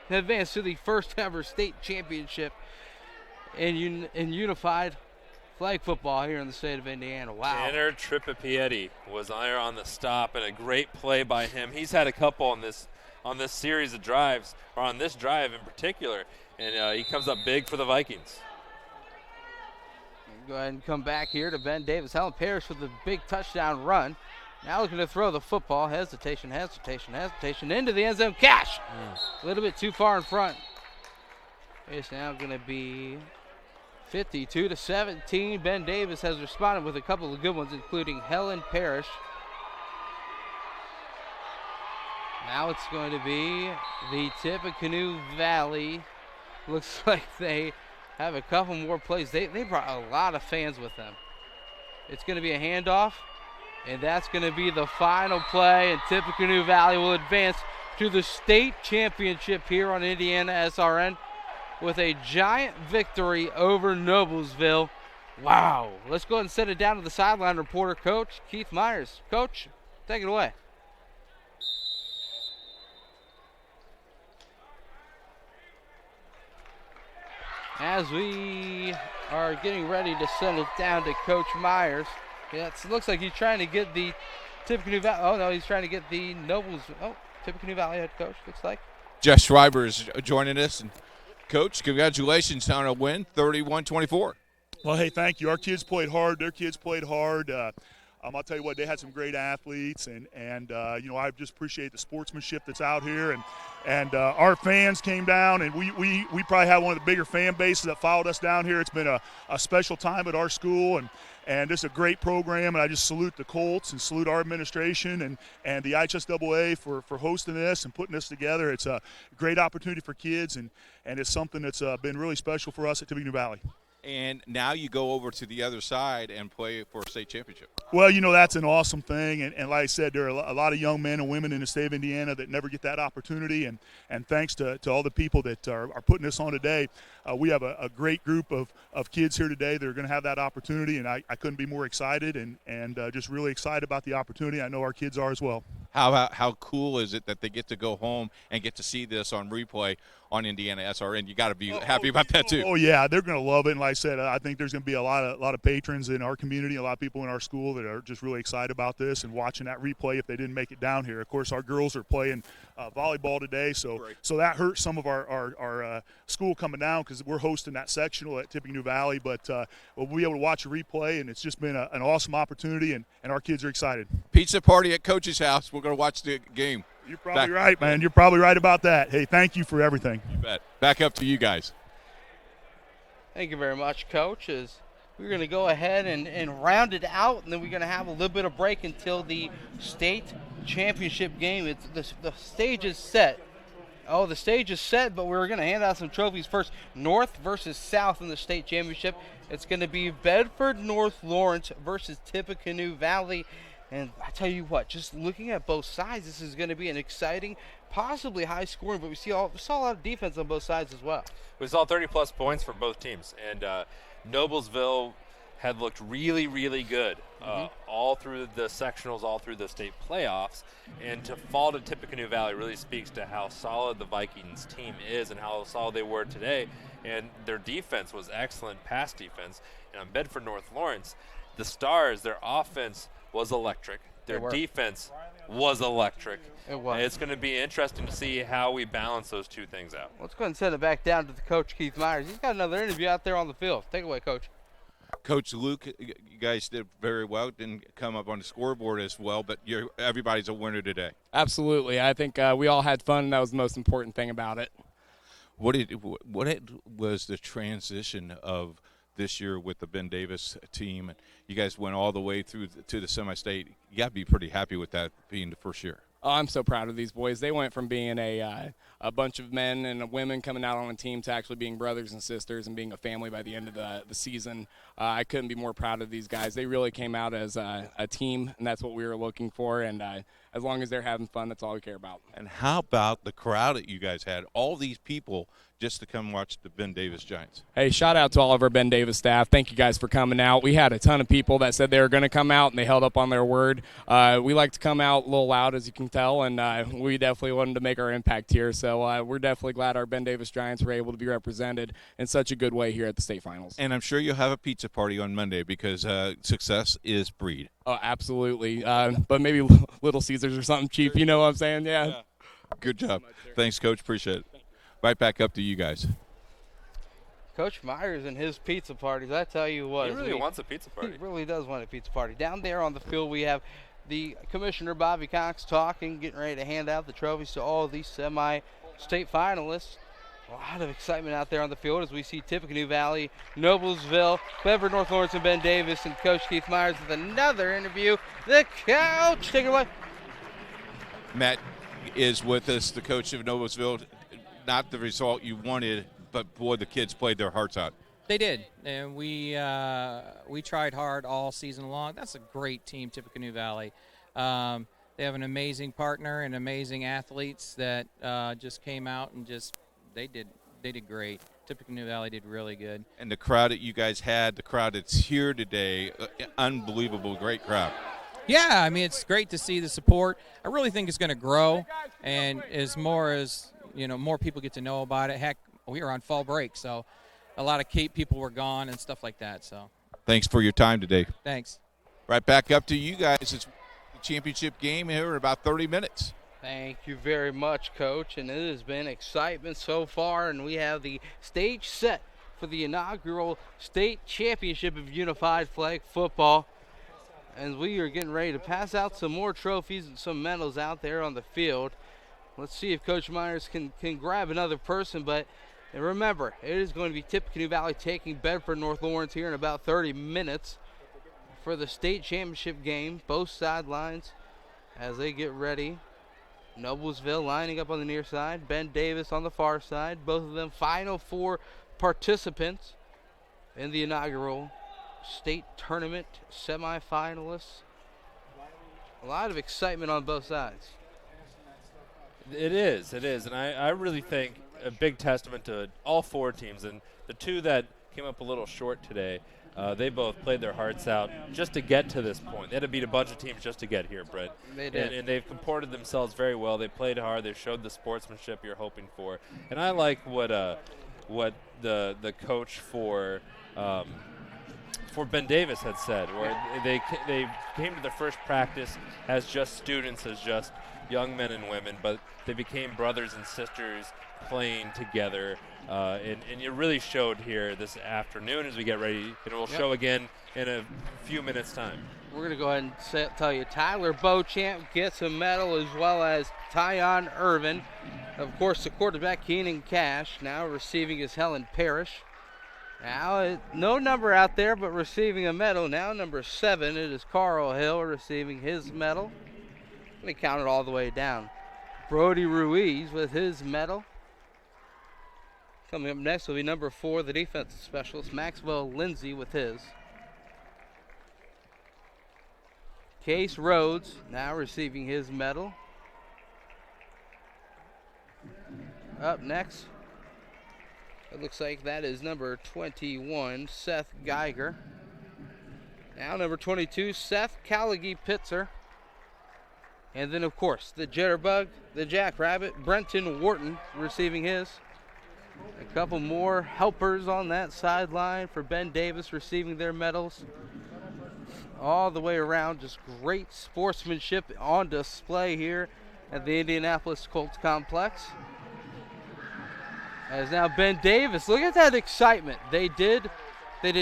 advance to the first ever state championship in unified flag football here in the state of Indiana. Wow.
Tanner Trippipiedi was there on the stop, and a great play by him. He's had a couple on this series of drives, or on this drive in particular, and he comes up big for the Vikings.
Go ahead and come back here to Ben Davis. Helen Parrish with a big touchdown run. Now looking to throw the football. Hesitation into the end zone. Cash! A little bit too far in front. It's now going to be 52-17. Ben Davis has responded with a couple of good ones, including Helen Parrish. Now it's going to be the Tippecanoe Valley. Looks like they have a couple more plays. They brought a lot of fans with them. It's going to be a handoff, and that's going to be the final play, and Tippecanoe Valley will advance to the state championship here on IndianaSRN with a giant victory over Noblesville. Wow. Let's go ahead and send it down to the sideline reporter, Coach Keith Myers. Coach, take it away. As we are getting ready to send it down to Coach Myers, it looks like he's trying to get the Tippecanoe Valley. Oh, no, he's trying to get the Tippecanoe Valley head coach, looks like.
Jess Schreiber is joining us. And Coach, congratulations on a win, 31-24.
Well, hey, thank you. Our kids played hard. Their kids played hard. I'll tell you what, they had some great athletes, and I just appreciate the sportsmanship that's out here, and our fans came down, and we probably had one of the bigger fan bases that followed us down here. It's been a special time at our school, and it's a great program, and I just salute the Colts and salute our administration and the IHSAA for hosting this and putting this together. It's a great opportunity for kids, and it's something that's been really special for us at Tippecanoe Valley.
And now you go over to the other side and play for a state championship.
Well, that's an awesome thing. And like I said, there are a lot of young men and women in the state of Indiana that never get that opportunity. And thanks to all the people that are putting this on today, we have a great group of kids here today that are going to have that opportunity. And I couldn't be more excited and just really excited about the opportunity. I know our kids are as well.
How cool is it that they get to go home and get to see this on replay on IndianaSRN? You got to be happy about that too.
Oh yeah, they're going to love it. And like I said, I think there's going to be a lot of patrons in our community, a lot of people in our school that are just really excited about this and watching that replay if they didn't make it down here. Of course, our girls are playing volleyball today, so that hurts some of our school coming down because we're hosting that sectional at Tippecanoe Valley. But we'll be able to watch a replay, and it's just been an awesome opportunity, and our kids are excited.
Pizza party at Coach's house. We're going to watch the game.
You're probably right, man. You're probably right about that. Hey, thank you for everything.
You bet. Back up to you guys.
Thank you very much, Coach. As we're going to go ahead and round it out, and then we're going to have a little bit of break until the state championship game. The stage is set. Oh, the stage is set, but we're going to hand out some trophies first. North versus South in the state championship. It's going to be Bedford North Lawrence versus Tippecanoe Valley. And I tell you what, just looking at both sides, this is going to be an exciting, possibly high scoring, but we saw a lot of defense on both sides as well.
We saw 30-plus points for both teams, and Noblesville had looked really, really good all through the sectionals, all through the state playoffs, and to fall to Tippecanoe Valley really speaks to how solid the Vikings team is and how solid they were today, and their defense was excellent, pass defense. And on Bedford North Lawrence, the Stars, their offense was electric. Their defense was electric.
It was.
And it's going to be interesting to see how we balance those two things out.
Let's go ahead and send it back down to the Coach Keith Myers. He's got another interview out there on the field. Take it away, Coach.
Coach Luke, you guys did very well. Didn't come up on the scoreboard as well, but everybody's a winner today.
Absolutely. I think we all had fun, and that was the most important thing about it.
What was the transition of this year with the Ben Davis team? You guys went all the way through to the semi-state. You got to be pretty happy with that being the first year.
Oh, I'm so proud of these boys. They went from being a bunch of men and women coming out on a team to actually being brothers and sisters and being a family by the end of the season. I couldn't be more proud of these guys. They really came out as a team, and that's what we were looking for. And as long as they're having fun, that's all we care about.
And how about the crowd that you guys had? All these people just to come watch the Ben Davis Giants.
Hey, shout out to all of our Ben Davis staff. Thank you guys for coming out. We had a ton of people that said they were going to come out, and they held up on their word. We like to come out a little loud, as you can tell, and we definitely wanted to make our impact here. So we're definitely glad our Ben Davis Giants were able to be represented in such a good way here at the state finals.
And I'm sure you'll have a pizza party on Monday because success is breed.
Oh, absolutely. But maybe Little Caesars or something cheap, you know what I'm saying? Yeah.
Good job. Thanks, Coach. Appreciate it. Right back up to you guys.
Coach Myers and his pizza parties, I tell you what.
He really wants a pizza party.
He really does want a pizza party. Down there on the field, we have the Commissioner Bobby Cox talking, getting ready to hand out the trophies to all of these semi-state finalists. A lot of excitement out there on the field as we see Tippecanoe Valley, Noblesville, Bedford, North Lawrence, and Ben Davis, and Coach Keith Myers with another interview. The coach, take it away.
Matt is with us, the coach of Noblesville. Not the result you wanted, but boy, the kids played their hearts out.
They did, and we tried hard all season long. That's a great team, Tippecanoe Valley. They have an amazing partner and amazing athletes that just came out and they did great. Tippecanoe Valley did really good.
And the crowd that you guys had, the crowd that's here today, unbelievable, great crowd.
Yeah, I mean, it's great to see the support. I really think it's going to grow, and more people get to know about it. Heck, we were on fall break, so a lot of people were gone and stuff like that. So
thanks for your time today.
Thanks.
Right back up to you guys. It's the championship game here in about 30 minutes.
Thank you very much, Coach, and it has been excitement so far, and we have the stage set for the inaugural state championship of Unified Flag Football. And we are getting ready to pass out some more trophies and some medals out there on the field. Let's see if Coach Myers can grab another person, but remember, it is going to be Tippecanoe Valley taking Bedford North Lawrence here in about 30 minutes for the state championship game. Both sidelines as they get ready. Noblesville lining up on the near side, Ben Davis on the far side. Both of them Final Four participants in the inaugural state tournament semifinalists. A lot of excitement on both sides.
It is, and I really think a big testament to all four teams, and the two that came up a little short today, they both played their hearts out just to get to this point. They had to beat a bunch of teams just to get here, Brett.
They did.
And they've comported themselves very well. They played hard. They showed the sportsmanship you're hoping for. And I like what the coach for Ben Davis had said, where they came to their first practice as just students, as just young men and women, but they became brothers and sisters playing together. And it really showed here this afternoon as we get ready. It will show again in a few minutes' time.
We're going to go ahead and tell you Tyler Beauchamp gets a medal, as well as Tyon Irvin. Of course, the quarterback Keenan Cash now receiving is Helen Parrish. Now, no number out there, but receiving a medal. Now, number 7, it is Carl Hill receiving his medal. Let me count it all the way down. Brody Ruiz with his medal. Coming up next will be number 4, the defensive specialist, Maxwell Lindsay with his. Case Rhodes now receiving his medal. Up next, it looks like that is number 21, Seth Geiger. Now number 22, Seth Callaghy-Pitzer. And then, of course, the Jitterbug, the Jackrabbit, Brenton Wharton receiving his. A couple more helpers on that sideline for Ben Davis receiving their medals. All the way around, just great sportsmanship on display here at the Indianapolis Colts Complex. As now Ben Davis, look at that excitement. They did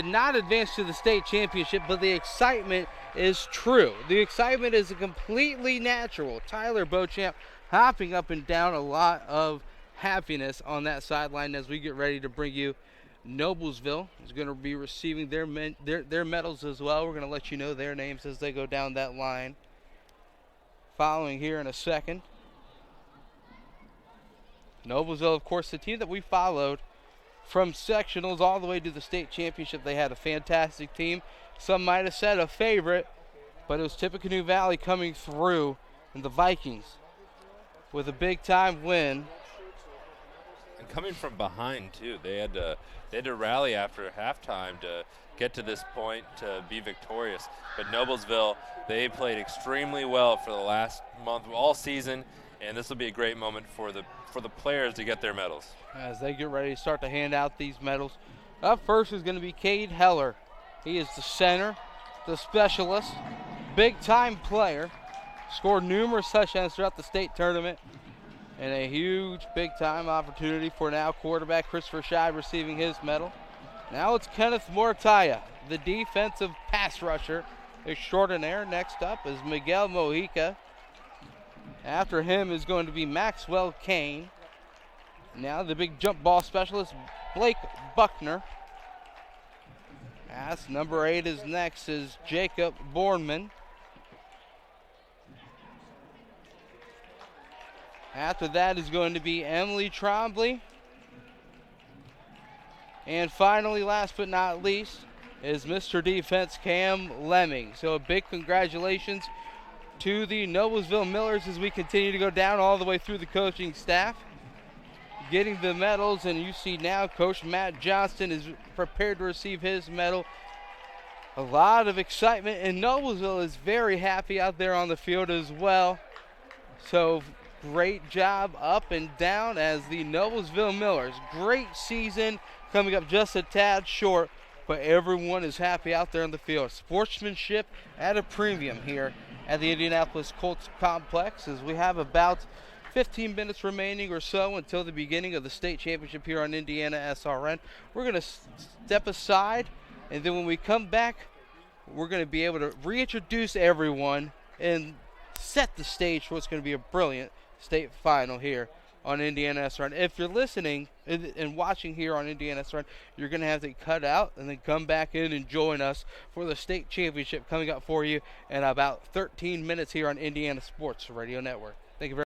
not advance to the state championship, but the excitement is true. The excitement is completely natural. Tyler Beauchamp hopping up and down, a lot of happiness on that sideline as we get ready to bring you Noblesville is going to be receiving their medals as well. We're going to let you know their names as they go down that line. following here in a second. Noblesville, of course, the team that we followed from sectionals all the way to the state championship. They had a fantastic team. Some might have said a favorite, but it was Tippecanoe Valley coming through, and the Vikings with a big-time win.
And coming from behind, too. They had to rally after halftime to get to this point to be victorious. But Noblesville, they played extremely well for the last month, all season, and this will be a great moment for the players to get their medals.
As they get ready to start to hand out these medals. Up first is going to be Cade Heller. He is the center, the specialist, big-time player. Scored numerous touchdowns throughout the state tournament. And a huge big-time opportunity for now quarterback Christopher Scheib receiving his medal. Now it's Kenneth Mortaya, the defensive pass rusher extraordinaire. Next up is Miguel Mojica. After him is going to be Maxwell Kane. Now the big jump ball specialist, Blake Buckner. As number 8 is next is Jacob Bornman. After that is going to be Emily Trombley. And finally, last but not least, is Mr. Defense Cam Lemming. So a big congratulations to the Noblesville Millers as we continue to go down all the way through the coaching staff, getting the medals. And you see now Coach Matt Johnston is prepared to receive his medal. A lot of excitement, and Noblesville is very happy out there on the field as well. So great job up and down as the Noblesville Millers. Great season, coming up just a tad short, but everyone is happy out there on the field. Sportsmanship at a premium here at the Indianapolis Colts Complex, as we have about 15 minutes remaining or so until the beginning of the state championship here on IndianaSRN. We're going to step aside, and then when we come back, we're going to be able to reintroduce everyone and set the stage for what's going to be a brilliant state final here on IndianaSRN. If you're listening and watching here on IndianaSRN, you're going to have to cut out and then come back in and join us for the state championship coming up for you in about 13 minutes here on Indiana Sports Radio Network. Thank you very much.